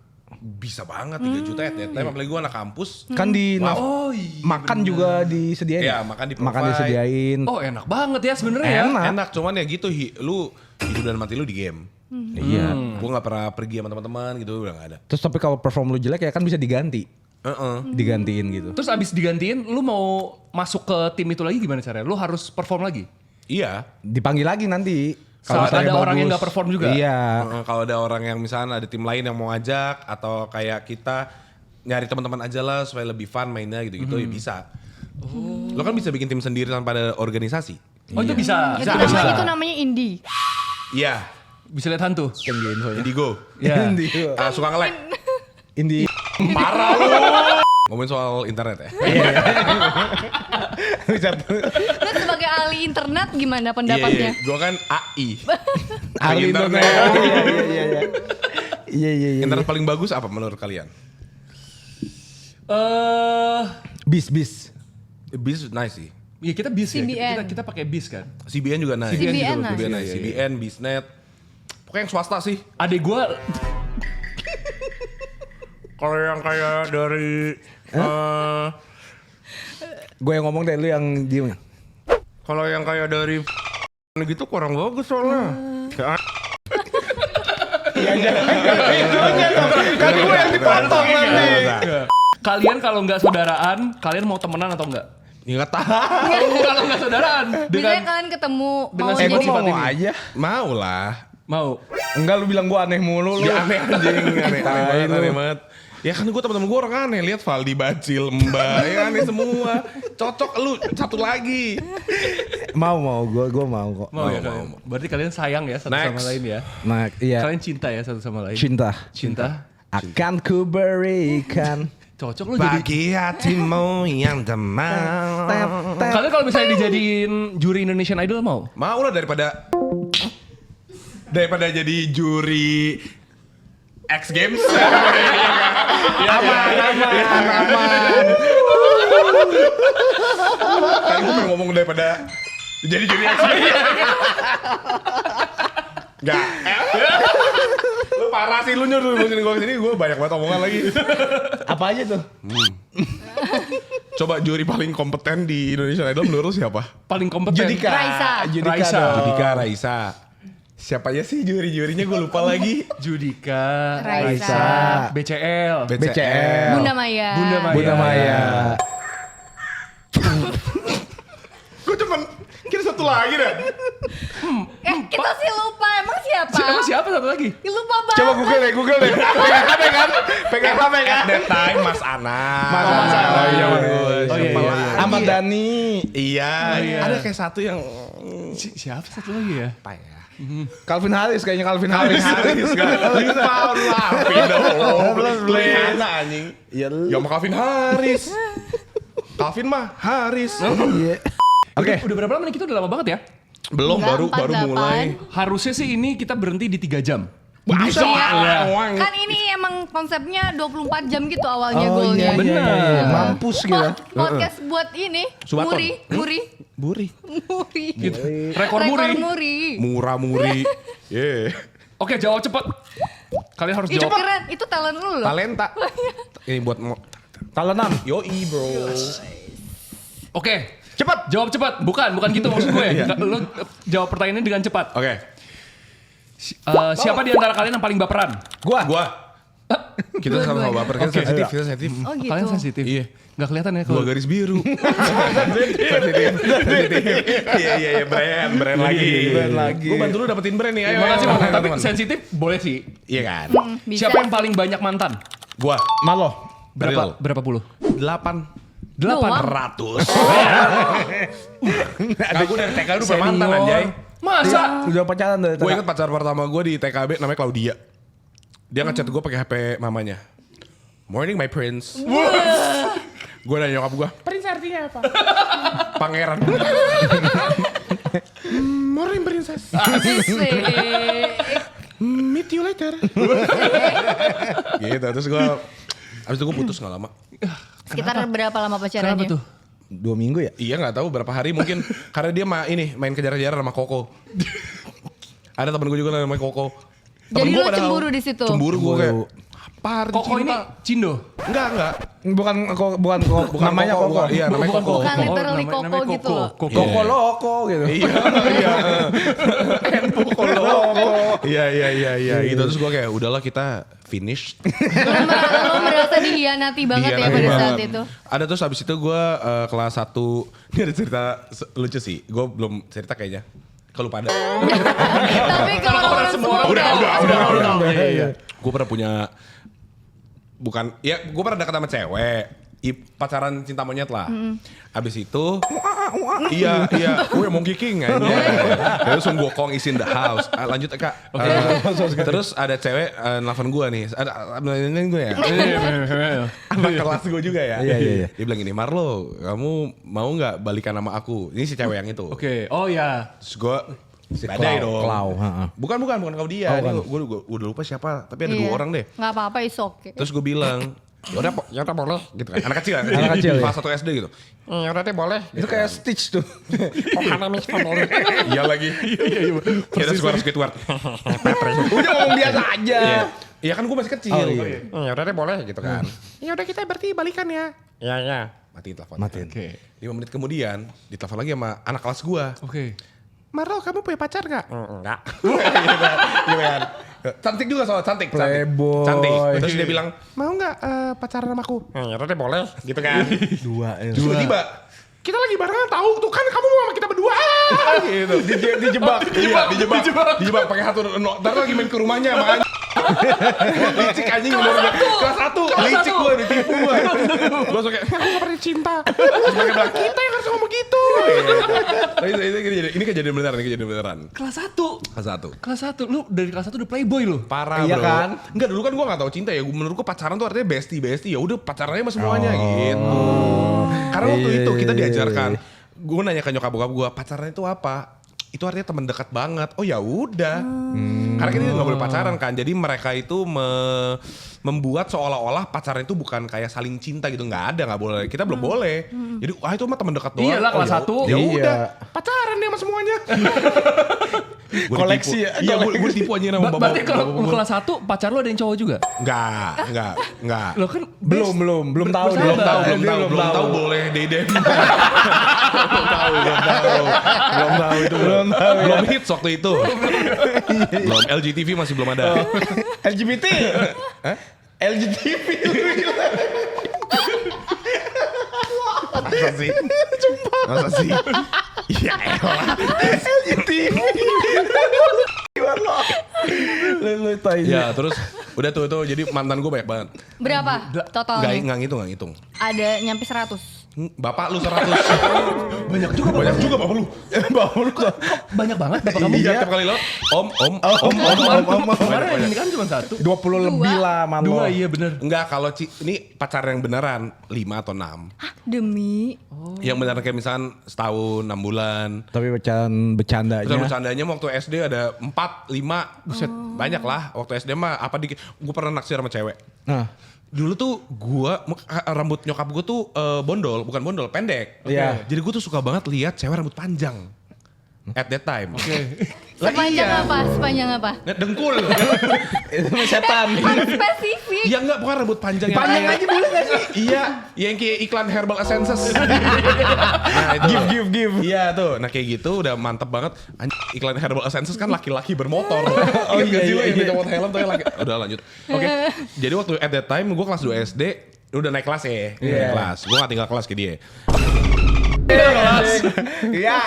Bisa banget 3 juta ya. Tapi apalagi gue anak kampus. Kan di Oh iya. makan juga disediain. Iya, makan di-provide. Makan disediain. Oh enak banget ya sebenarnya ya. Enak. Enak, cuman ya gitu lu hidup dan mati lu di game. Iya. Gue gak pernah pergi sama teman-teman gitu, udah gak ada. Terus tapi kalau perform lu jelek ya kan bisa diganti. Digantiin gitu. Terus abis digantiin, lu mau masuk ke tim itu lagi gimana caranya? Lu harus perform lagi? Iya. Dipanggil lagi nanti. Saat misalnya ada orang yang bagus. nggak perform juga? Iya. Kalau ada orang yang misalnya ada tim lain yang mau ngajak atau kayak kita nyari teman-teman aja lah supaya lebih fun mainnya gitu-gitu ya bisa. Lo kan bisa bikin tim sendiri tanpa ada organisasi. Oh itu bisa? Itu namanya indie. Iya, Bisa lihat hantu? Indigo. Ya. Suka nge-lag. Indi. Parah lu. Ngomongin soal internet ya. Bisa. Lu sebagai ahli internet gimana pendapatnya? Gue kan AI. Ahli internet. Iya. Internet paling bagus apa menurut kalian? Bis. Bis nice sih. Ya kita bis ya. CBN. Kita pakai bis kan. CBN juga nice. CBN nice. CBN nice. CBN, Bisnet. Pokoknya yang swasta sih. Adek gua Kalau yang kayak dari Gue yang ngomong deh, lu yang diem. kalau yang kayak dari gitu kurang bagus soalnya. Kan gue yang dipotong nanti. kalian kalau nggak saudaraan, kalian mau temenan atau enggak? Ya nggak tahu. Kalau nggak saudaraan Misalnya kalian ketemu dengan mau sifat jadi sifat mau ini. aja. Mau lah. Mau. Enggak, lu bilang gue aneh mulu lu. Dia aneh anjing, aneh Tai banget, lu. aneh banget. Ya kan gue temen-temen gue orang aneh, lihat Valdi Bacil, Mbak, ya aneh semua. Cocok lu satu lagi. Mau gue mau kok. Mau ya kalian. Berarti kalian sayang ya satu sama Next. lain ya. Nah, iya. Kalian cinta ya satu sama lain. Cinta. Cinta. Akan ku berikan. Cocok lu jadi. Bagi hatimu yang demam. Kalian kalau misalnya dijadiin juri Indonesian Idol mau? Mau lah daripada jadi juri X Games. aman. Kan gue pengen ngomong daripada jadi juri X Games. Enggak. Lu parah sih, lu nyuruh gue kesini, gue banyak banget omongan lagi. Apa aja tuh? Coba juri paling kompeten di Indonesian Idol menurut lu siapa? Paling kompeten. Judika. Raisa. Raisa. dong. Judika, Raisa. Siapa aja sih juri-jurinya gue lupa lagi. Judika, Raisa. BCL, BCL. Bunda Maya. Bunda Maya. Bunda Maya. Gue cuman kira satu lagi dah. Kita sih lupa emang siapa? Emang siapa satu lagi? Lupa banget. Coba Google deh. Pegang HP kan? Pegang HP kan? At that time Mas Anas. Mas Anas. Oh iya, Oh, siapa iya, iya. lagi Ahmad ya? Dhani. Iya, iya. ada kayak satu yang Siapa satu lagi ya? apa ya? Calvin Harris kayaknya Calvin Harris. Pound lah, Pino. Kelihatan anjing. Iya. Ya sama Calvin Harris. Calvin mah Harris. Iya. Oke. Udah berapa lama nih? Kita udah lama banget ya. Belum, Enggak, baru 48. mulai. Harusnya sih ini kita berhenti di 3 jam. Bisa Iya. uang. Kan ini emang konsepnya 24 jam gitu awalnya Oh goalnya. iya, iya, iya. Mampus gitu. Podcast buat ini, Subaton. Muri. Gitu. Rekor muri. Murah-muri. Yeah. Oke, jawab cepet. Kalian harus Itu jawab. keren, itu talent lu loh. Talenta. Ini buat Talenam. Yoi bro. Oke, cepat. Jawab cepat. Bukan gitu maksud gue. Lu jawab pertanyaannya dengan cepat. Oke. Siapa di antara kalian yang paling baperan? Gua. Kita sama-sama Dua-duanya. baper, kita Oke. sensitif, kita sensitif. Oh gitu. Kalian sensitif. Iya. Gak kelihatan ya Dua kalau. garis biru. Sensitif. Iya, brand lagi. Brand lagi. Gue bantu lu dapetin brand nih, ayo. Makasih, ayo, Bang. Tapi teman-teman. sensitif boleh sih. Iya kan? Bisa Siapa yang sih. paling banyak mantan? Gua. Malo. Beril. Berapa puluh? 800. Doang. Kak gue dari TK udah mantan anjay. Masa? Udah pacaran dari Gue inget pacar pertama gue di TKB namanya Claudia. Dia ngechat gue pakai HP mamanya. Morning my prince. Gue nanya nyokap gue, prince artinya apa? Pangeran. Morning princess. Asik. Meet you later. Gitu, terus gue abis itu gue putus gak lama. Sekitar berapa lama pacarannya? Kenapa tuh? 2 minggu ya? Iya gak tahu berapa hari mungkin. Karena dia main kejar-kejaran sama Koko. Ada temen gue juga namanya Koko. Jadi Temen lu gua padahal cemburu di situ? Cemburu gue kayak. Cemburu. Apa Koko ini Cindo. Enggak. Bukan namanya Koko. Koko. Iya namanya Koko. Bukan literally namanya Koko gitu loh. Koko Loko gitu. Iya. Koko. Iya. Gitu terus gue kayak udahlah kita finish. Lu merasa dihianati banget ya pada saat itu. Ada terus habis itu gue kelas 1. Ini ada cerita lucu sih. Gue belum cerita kayaknya. Kalau pada. Tapi kalau orang semua udah. Iya. Gue pernah punya gue pernah deket sama cewek. Pacaran cinta monyet lah. Abis itu iya gue monkey king aja. Terus gue kong is in the house. Lanjut Kak. Terus ada cewek nelfon gue nih. Ada gue ya. Anak kelas gue juga ya. Iya. Dia bilang gini, Marlo, kamu mau nggak balikan sama aku? Ini si cewek yang itu. Oke. Oh ya. Terus gue badai dong. Klau, heeh. Bukan kau dia. Gue udah lupa siapa. Tapi ada 2 orang deh. Gak apa-apa, is okay. Terus gue bilang, yaudah boleh gitu kan. Anak kecil kan. Anak kecil, Kelas 1 SD gitu. Yaudah deh boleh. Itu kayak Stitch tuh. Iya lagi. Iya. Kita Squidward. Udah ngomong biasa aja. Iya kan gue masih kecil. Oh, iya. Yaudah deh boleh gitu kan. Yaudah kita berarti balikan ya. Iya. Matiin telepon. Matiin. Oke. 5 menit kemudian ditelepon lagi sama anak kelas gue. Oke. Marlo, kamu punya pacar gak? Enggak. Iya kan. Cantik juga soal cantik. Playboy. Cantik. Terus dia bilang, mau gak pacaran sama aku? Ya udah deh boleh. Gitu kan. 2. Terus tiba-tiba, kita lagi barengan tahu tuh kan kamu mau sama kita berdua. Gitu. Dijebak. Iya, dijebak pakai satu. Ntar lagi main ke rumahnya makanya. Licik anjing kelas 1 licik gue ditipu gue langsung kayak aku gak pernah cinta terus mereka bilang kita yang harus ngomong gitu. Ini kejadian beneran Kelas 1. kelas 1 Lu dari kelas 1 udah playboy lu. parah Iya bro kan? enggak dulu kan gue gak tahu cinta ya menurut gue pacaran tuh artinya bestie ya udah pacarannya sama semuanya gitu karena waktu itu kita diajarkan gue nanya ke nyokap bokap gue pacaran itu apa itu artinya teman dekat banget. Oh ya udah. Karena kita nggak boleh pacaran kan. Jadi mereka itu membuat seolah-olah pacaran itu bukan kayak saling cinta gitu. Nggak boleh. Kita belum boleh. Jadi itu mah teman dekat doang. Iyalah, kelas 1. Ya Iya. udah. Pacaran dia sama semuanya. Koleksi ya? Iya gue ditipu aja sama bapak. Berarti kalau lu kelas 1 pacar lu ada yang cowok juga? Enggak. Lo kan Belum tahu. Belum tahu boleh dedem. Belum tahu itu belum hits waktu itu. Belum LGTV masih belum ada. LGBT. LGTV. Masa sih? Ya elah. LGTV. Lu tai. Ya terus udah tuh jadi mantan gue banyak banget. Berapa totalnya? Nggak ngitung. Ada nyampe 100. Bapak lu 100. Banyak juga bapak lu. Bapak lu kok. Banyak banget bapak kamu. Iya, tiap kali lewat. Om. Kemarin yang ini kan cuma 1. 20 lebih lah man lo. 2 iya bener. Enggak, kalau ini pacar yang beneran 5 atau 6. Hah, demi? Yang beneran kayak misalkan setahun, 6 bulan. Tapi bercandanya. Terus bercandanya waktu SD ada 4, 5, buset, banyak lah. Waktu SD mah gue pernah naksir sama cewek. Nah, Dulu tuh rambut nyokap gue tuh bukan bondol, pendek. Iya. Jadi gue tuh suka banget lihat cewek rambut panjang. At that time. Sepanjang apa? Dengkul. itu setan. Harus spesifik. Ya enggak, bukan rambut panjang. Panjang aja boleh gak sih? Iya, yang kayak iklan Herbal Essences. Nah, itu. Give. Iya tuh, nah kayak gitu udah mantep banget. Iklan Herbal Essences kan laki-laki bermotor. Oh Ingat iya, gak sih lo iya, yang iya. copot helm tuh laki. Udah lanjut. Oke. Jadi waktu at that time gue kelas 2 SD, udah naik kelas ya. Naik kelas. Gue gak tinggal kelas ke dia. Iya.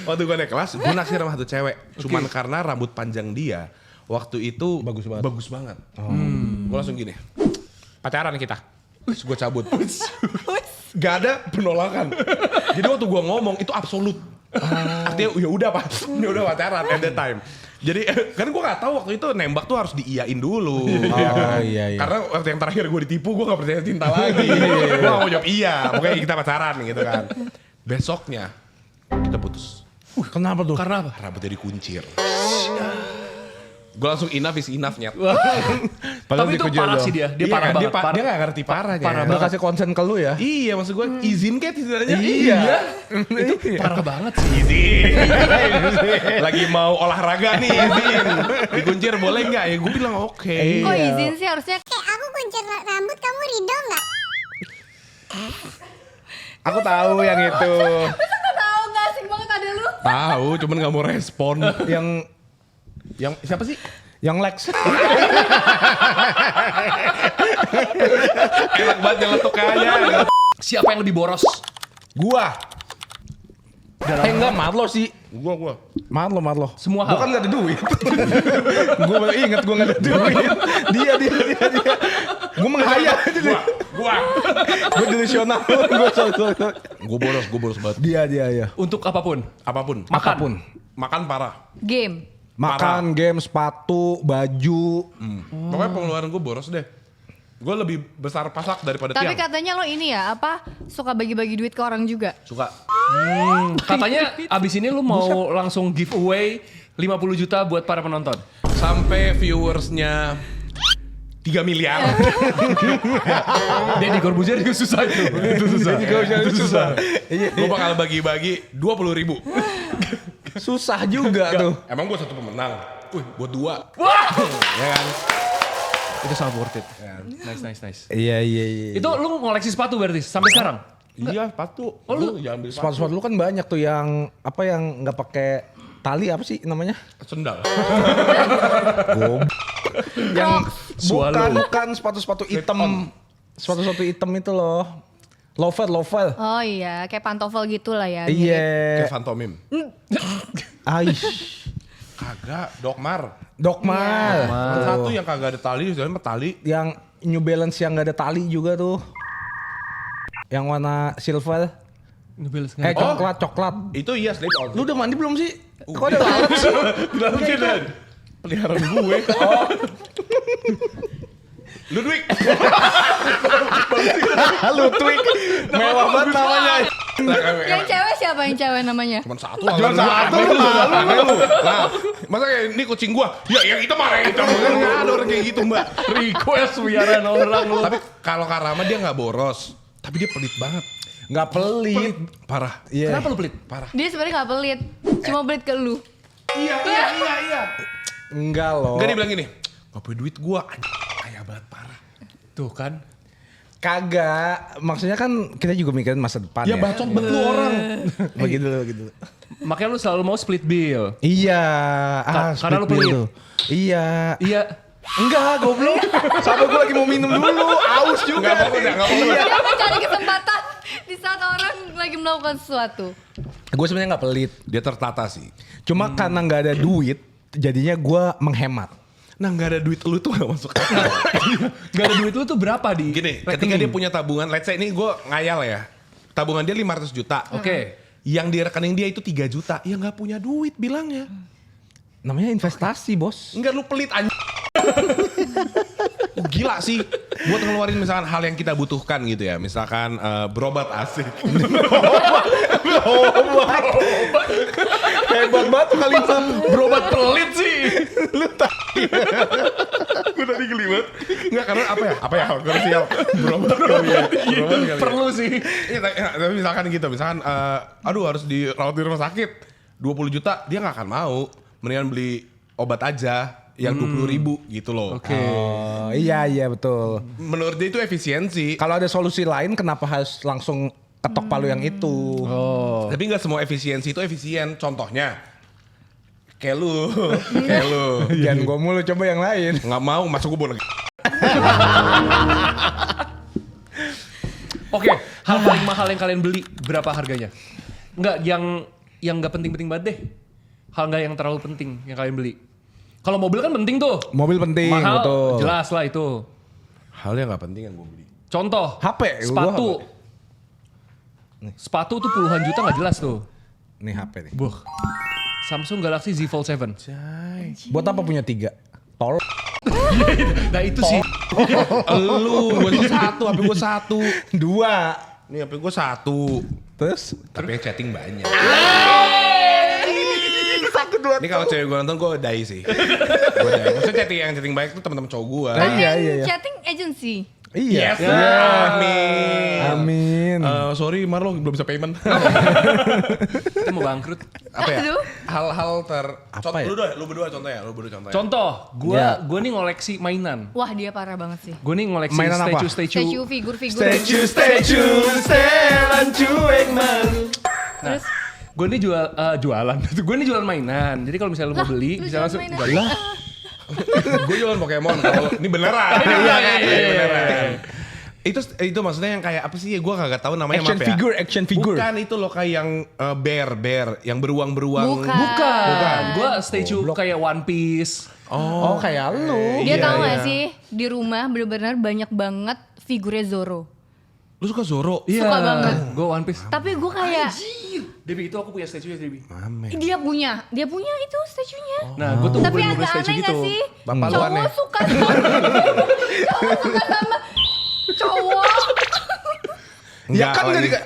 Waktu gue naik kelas, gue naksir sama satu cewek. Cuman karena rambut panjang dia waktu itu bagus banget. Gue langsung gini, pacaran kita. Terus gue cabut. Gak ada penolakan. Jadi waktu gue ngomong itu absolut. Artinya ya udah Pak, ya udah pacaran at that time. Jadi kan gue gak tahu waktu itu nembak tuh harus diiyain dulu. Iya. Karena waktu yang terakhir gue ditipu, gue gak percaya cinta lagi. Gue gak mau jawab iya, pokoknya kita pacaran gitu kan. Besoknya kita putus. Kenapa tuh? Karena apa? Rambutnya dikuncir. Gue langsung enough is enough nyet. Tapi itu parah sih dia. Dia parah banget. Dia gak ngerti parahnya. Parah Udah kasih konsen ke lu ya? Iya, maksud gue izin kayak tidaknya. Iya. Itu parah banget sih. Izin. Lagi mau olahraga nih, izin. Dikuncir boleh nggak? Ya gue bilang oke. Kok izin sih harusnya? Aku kuncir rambut, kamu ridho nggak? Aku tahu yang itu. Masa gak tau, gak asik banget ada lu. Tahu, cuman nggak mau respon. Yang Siapa sih? yang Lex. Enak banget nyeletuk aja. Siapa yang lebih boros? Gua. Enggak, Marlo sih. Gua. Marlo. Semua Gua hal. kan gak ada duit. Gua baru inget gua gak ada duit. Dia. Gua menghayal aja deh. Gua. Gua delusional. Gue boros banget. Dia ya. Untuk apapun. Apapun. Apapun. Makan parah. Game. Makan, game, sepatu, baju. Pokoknya pengeluaran gue boros deh. Gue lebih besar pasak daripada Tapi tiang. katanya lo ini ya, suka bagi-bagi duit ke orang juga. Suka. Katanya abis ini lu mau langsung giveaway 50 juta buat para penonton. Sampai viewersnya 3 miliar. Deddy Corbuzier juga susah itu. Itu susah. Gue bakal bagi-bagi 20.000. Susah juga tuh. Emang gue satu pemenang. Wih, buat 2. Wah! Ya kan? Itu sangat worth it. Nice. Iya. Itu lu ngoleksi sepatu berarti sampai sekarang? Iya, sepatu. Oh, lu jangan beli Sepatu-sepatu lu kan banyak tuh yang nggak pakai tali apa sih namanya? sendal. Yang Swallow. bukan sepatu-sepatu hitam. Sepatu-sepatu hitam itu loh. Loafer. Oh iya, kayak pantofel gitu lah ya. Iya. Kayak Fantomim. Aish. Kagak, Dokmar. Dokmal. Satu yang kagak ada tali, soalnya tali. Yang New Balance yang gak ada tali juga tuh. Yang warna silver. Coklat. Itu iya slip on. Lu udah mandi belum sih? Kok ada lalat sih? Peliharaan gue. Ludwig. Ludwig. Mewah banget namanya. Yang cewek siapa yang cewek namanya? Cuman satu. Jual satu lu. Nah, masa kayak ini kucing gua. Ya yang itu mah itu. Enggak ada orang kayak gitu, Mbak. request biaran orang lu. Tapi kalau Karama dia nggak boros, tapi dia pelit banget. Nggak pelit. Parah. Iya. Kenapa lu pelit? Parah. Dia sebenarnya gak pelit, cuma pelit ke lu. Iya. Enggak loh. Enggak, dia bilang gini, "Gak punya duit gua, kaya banget parah." Tuh kan. Kagak. Maksudnya kan kita juga mikirin masa depan Ya ya. bacot banget lu orang. Begitu. Makanya lu selalu mau split bill. Iya. Karena split lu pelit. bill tuh. Iya. Iya. Enggak, goblok. Sampai gue lagi mau minum dulu. Aus juga. Enggak apa-apa. Dia mencari kesempatan di saat orang lagi melakukan sesuatu. Gue sebenarnya nggak pelit. Dia tertata sih. Cuma karena nggak ada duit, jadinya gue menghemat. Nah nggak ada duit lu tuh gak masuk akal. Gak ada duit lu tuh berapa di Gini, ketika rekening? dia punya tabungan, let's say ini gue ngayal ya. Tabungan dia 500 juta. Oke. Yang di rekening dia itu 3 juta. Ya nggak punya duit bilangnya. Namanya investasi, Bos. Enggak, lu pelit anjing. Gila sih. Buat ngeluarin misalkan hal yang kita butuhkan gitu ya. Misalkan berobat asik. Hebat banget tuh kali itu. Berobat pelit sih. Gue tadi geli banget. Enggak, karena apa ya? Apa ya? Kontroversial. Berobat kali ya. Berobat kali ya. Perlu sih. Iya, tapi misalkan gitu. Misalkan, aduh harus dirawat di rumah sakit. 20 juta, dia gak akan mau. Mendingan beli obat aja yang 20.000 gitu loh. Oke. Oh, iya betul. Menurut dia itu efisiensi. Kalau ada solusi lain kenapa harus langsung ketok palu yang itu? Oh. Tapi nggak semua efisiensi itu efisien. Contohnya, kayak lu, kayak lu. Jangan gue mulu, coba yang lain. Nggak mau masuk kubur lagi. Oke, hal paling mahal yang kalian beli berapa harganya? Enggak, yang nggak penting-penting banget deh. Hal nggak yang terlalu penting yang kalian beli. Kalau mobil kan penting tuh. Mobil penting, Mahal, betul. jelas lah itu. Hal yang nggak penting yang gue beli. Contoh, HP, sepatu. Sepatu tuh puluhan juta nggak jelas tuh. Nih HP nih. Buh. Samsung Galaxy Z Fold 7. Buat apa punya 3? Tol. Nah itu sih. Lu, gue satu, HP gue satu. 2. Nih HP gue satu. Terus? Tapi yang chatting banyak. Ini kalau cewek gue nonton gue die sih. Gue die. Maksudnya yang chatting banyak tuh teman-teman cowok gue. Tapi Iya. chatting agency. Iya. Amin. Amin. Sorry Marlo belum bisa payment. Kita mau bangkrut. Apa ya? Aduh. Hal-hal Apa ya? lu berdua contohnya. Contoh, Ya. gue nih ngoleksi mainan. Wah dia parah banget sih. Gue nih ngoleksi Mainan apa? statue. Figur-figur. setelan cuek malu. Terus Gue nih jualan. Gue nih jualan mainan. Jadi kalau misalnya lu mau beli, lu bisa jualan langsung. mainan. Gue jualan Pokemon kalau ini beneran. Iya, beneran. Itu maksudnya yang kayak apa sih? Gue kagak tahu namanya Action maaf ya. action figure. Bukan itu loh kayak yang bear yang beruang-beruang. Bukan. Gue statue kayak One Piece. Oh, kayak lu. Dia Iya, tahu iya. gak sih di rumah bener-bener banyak banget figurnya Zoro. Lu suka Zoro? Suka banget. Gue One Piece. Tapi gue kayak Debbie itu aku punya statue Debbie. dia punya itu statuenya. Nah, gue tuh Tapi ngumpulin agak statue aneh gitu. gak sih? Bapak lu Cowok aneh. suka sama cowok. Ya kan lagi. jadi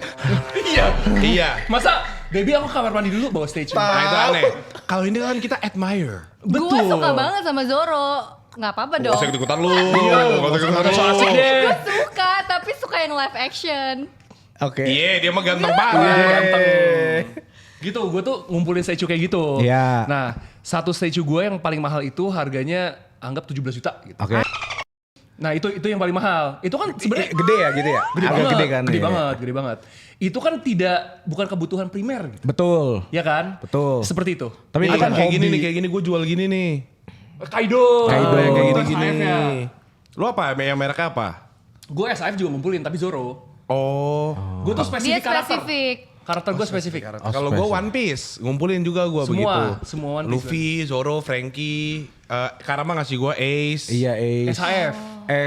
Iya. Masa Debbie aku kamar mandi dulu bawa statue. Nah itu aneh. Kalau ini kan kita admire. Gue suka banget sama Zoro. Gak apa-apa dong. Gak usah ikut-ikutan lu. Iya, Gak usah ikut-ikutan so asik lu. deh. Gue suka, tapi suka yang live action. Oke. Iya, dia mah ganteng parah. Ganteng. Gitu, gue tuh ngumpulin statue kayak gitu. Iya. Nah, satu statue gue yang paling mahal itu harganya anggap 17 juta gitu. Oke. Nah, itu yang paling mahal. Itu kan sebenarnya Gede ya gitu ya? gede Agak banget, gede kan? gede Iya. banget. Itu kan bukan kebutuhan primer gitu. Betul. Ya kan? Betul. Seperti itu. Tapi Ini itu kan kayak gini hobi. nih, kayak gini gue jual gini nih. Kaido Yang kayak Itu gini-gini. SIF-nya. Lu apa? Yang mereknya apa? Gue SIF juga ngumpulin, tapi Zoro. Oh. Gue tuh Dia spesifik karakter. spesifik. Karakter gue spesifik. Kalau gue One Piece, ngumpulin juga gue begitu. Semua One Piece. Luffy, Zoro, Frankie, Karama ngasih gue Ace. Iya, SIF.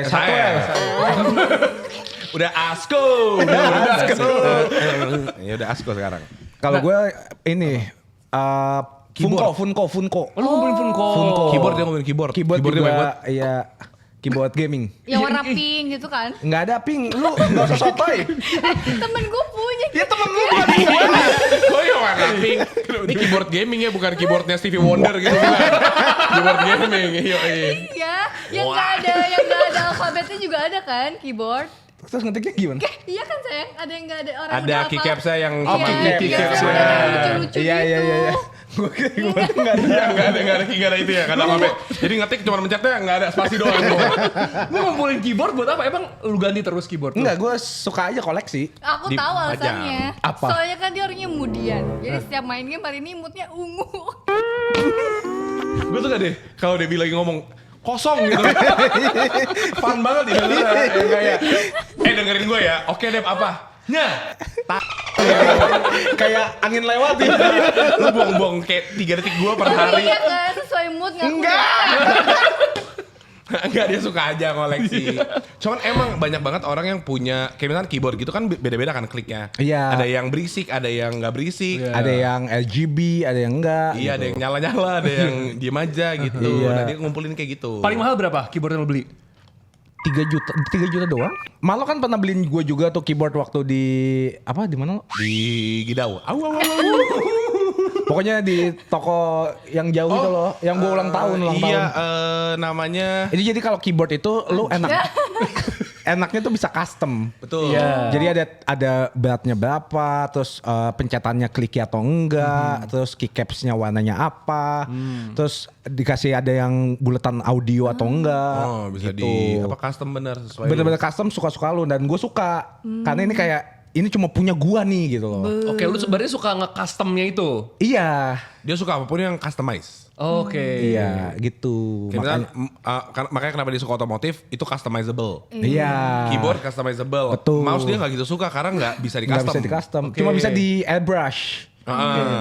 satu L. Udah Asko. Udah Asko. Ya udah Asko sekarang. Kalau gue ini Funko. Oh, lu ngumpulin Funko. Keyboard dia ngomongin keyboard. Keyboard dia banyak banget. juga, iya. Keyboard gaming. Yang warna pink gitu kan. Nggak ada pink, lu nggak usah sotoy. Temen gue punya. Ya temen lu Oh iya warna pink. Ini keyboard gaming ya, bukan keyboardnya Stevie Wonder gitu bukan. Keyboard gaming. Iya. Iya, yang nggak ada alfabetnya juga ada kan keyboard. Terus ngetiknya gimana? Iya kan sayang, ada yang nggak ada orang Ada nggak keycapsnya yang Oh, sama keycaps. keycaps Yang ya. lucu-lucu Iya. gitu. Gue kira gimana nggak ada. Nggak ada itu ya, nggak ada apa-apa. Jadi ngetik cuma mencetnya nggak ada spasi doang. Lu ngumpulin keyboard buat apa? Emang lu ganti terus keyboard lu? Enggak, gue suka aja koleksi. Aku Di tahu pajang. alasannya. Apa? Soalnya kan dia orangnya mudian. Jadi setiap main game hari ini moodnya ungu. Gue suka deh kalau Debbie lagi ngomong kosong gitu. Fun banget ya. Kayak dengerin gue ya. Oke Deb apa? Nah, Kayak angin lewat ya. Lu buang-buang kayak 3 detik gua per hari. Iya kan, sesuai mood ngaku. Enggak, dia suka aja koleksi. Cuman emang banyak banget orang yang punya, kayak misalnya keyboard gitu kan beda-beda kan kliknya. Iya. Ada yang berisik, ada yang nggak berisik. Iya. Ada yang RGB, ada yang enggak. Iya, ada yang nyala-nyala, ada yang diem aja gitu. Iya. Nah, dia ngumpulin kayak gitu. paling mahal berapa keyboard yang lo beli? 3 juta doang. Malu kan pernah beliin gue juga tuh keyboard waktu di apa di mana lo? Di Gidau. Pokoknya di toko yang jauh gitu loh, yang gue ulang tahun. Iya, namanya. Itu jadi kalau keyboard itu lu enaknya tuh bisa custom. Betul. Iya. Jadi ada beratnya berapa, terus pencetannya kliki atau enggak, terus keycapsnya warnanya apa, terus dikasih ada yang buletan audio atau enggak. Oh, bisa gitu. di apa custom bener sesuai. Bener-bener custom suka-suka lu, dan gue suka karena ini kayak ini cuma punya gua nih gitu loh. Oke, lu sebenarnya suka nge-customnya itu. Iya, Dia suka apapun yang customize. Oke. iya gitu. Kayak Makanya, makanya kenapa dia suka otomotif itu customizable. iya. Keyboard customizable. Betul. Mouse dia nggak gitu suka karena nggak bisa di Nggak custom. bisa di custom, Oke. cuma bisa di airbrush.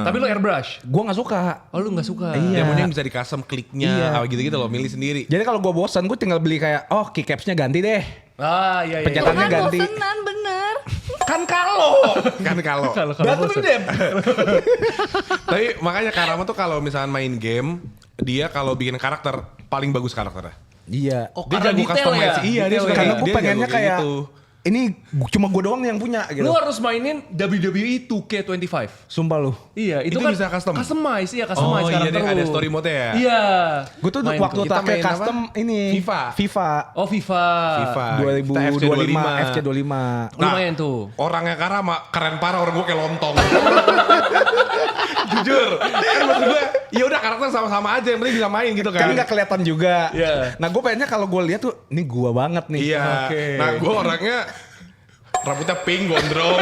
Tapi lu airbrush? Gua nggak suka. Oh, lu nggak suka? Iya. Dia maunya yang bisa di custom kliknya, Iya. apa gitu-gitu loh, milih sendiri. Jadi kalau gue bosan, gue tinggal beli kayak, oh keycapsnya ganti deh. Ah, iya, iya. Pencetannya Kan ganti. bosenan bener. Kan kalau. Kan kalau. Kalau Batu bosen. Dem. Tapi makanya Karama tuh kalau misalnya main game, dia kalau bikin karakter paling bagus karakternya. Iya. Oh, Dia karena jago detail customize. ya? Iya, dia Detail suka ya? Karena gue dia pengennya jago kayak, gitu. ini cuma gue doang nih yang punya gitu. Lu harus mainin WWE 2K25. Sumpah lu. Iya, itu, Itu kan bisa custom? Customize, iya customize Oh iya, karakter dia ada lu. story mode ya. Iya. Gue tuh Main waktu Kita terakhir main apa? custom ini. FIFA. FIFA. Oh, FIFA. FIFA. 2025 FC25. Lumayan tuh. Orangnya Karama keren parah, orang gue kayak lontong. Jujur, kan maksud gue, ya udah karakter sama-sama aja, yang penting bisa main gitu kan. Kan nggak kelihatan juga. Iya. Nah gue pengennya kalau gue lihat tuh, ini gua banget nih. Iya. Oke. Nah gue orangnya rambutnya pink, gondrong,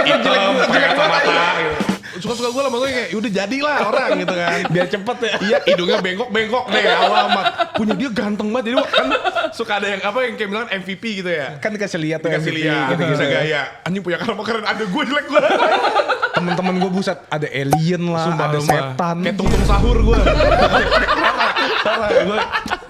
hitam, pakai kacamata gitu. Suka-suka gue lah, maksudnya kayak yaudah jadilah orang gitu kan. Biar cepet ya. Iya, hidungnya bengkok-bengkok deh, alamat. Punya dia ganteng banget, jadi kan suka ada yang apa yang kayak bilang MVP gitu ya. Kan dikasih lihat tuh. Dikasih MVP, lihat, gitu-gitu. bisa gaya. Anjing punya Karama keren, ada gue jelek banget. Temen-temen gue buset, ada alien lah, ada setan. Kayak tungtung sahur gue. Parah, gue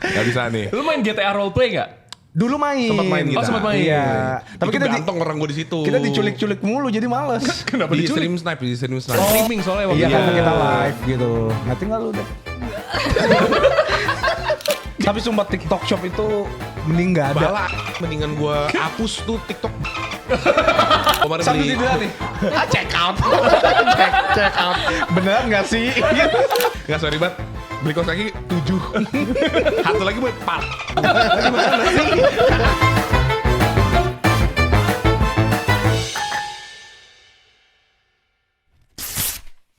gak bisa nih. Lu main GTA roleplay gak? Dulu main. Sempat main Oh, kita. sempat main. Iya. Tapi Tapi kita ganteng orang gue di situ. kita diculik-culik mulu jadi males. Kenapa di diculik? stream snipe, di stream snipe. Streaming soalnya waktu Iya itu. karena kita live gitu. Nah tinggal lu deh. Tapi sumpah TikTok Shop itu mending gak ada. Bala, mendingan gue hapus tuh TikTok. Kemarin Satu beli. dibilang nih. Check out. check out. Beneran gak sih? Gak sorry banget. Beli kaos kaki 7. Satu lagi mau 4. Gimana sih?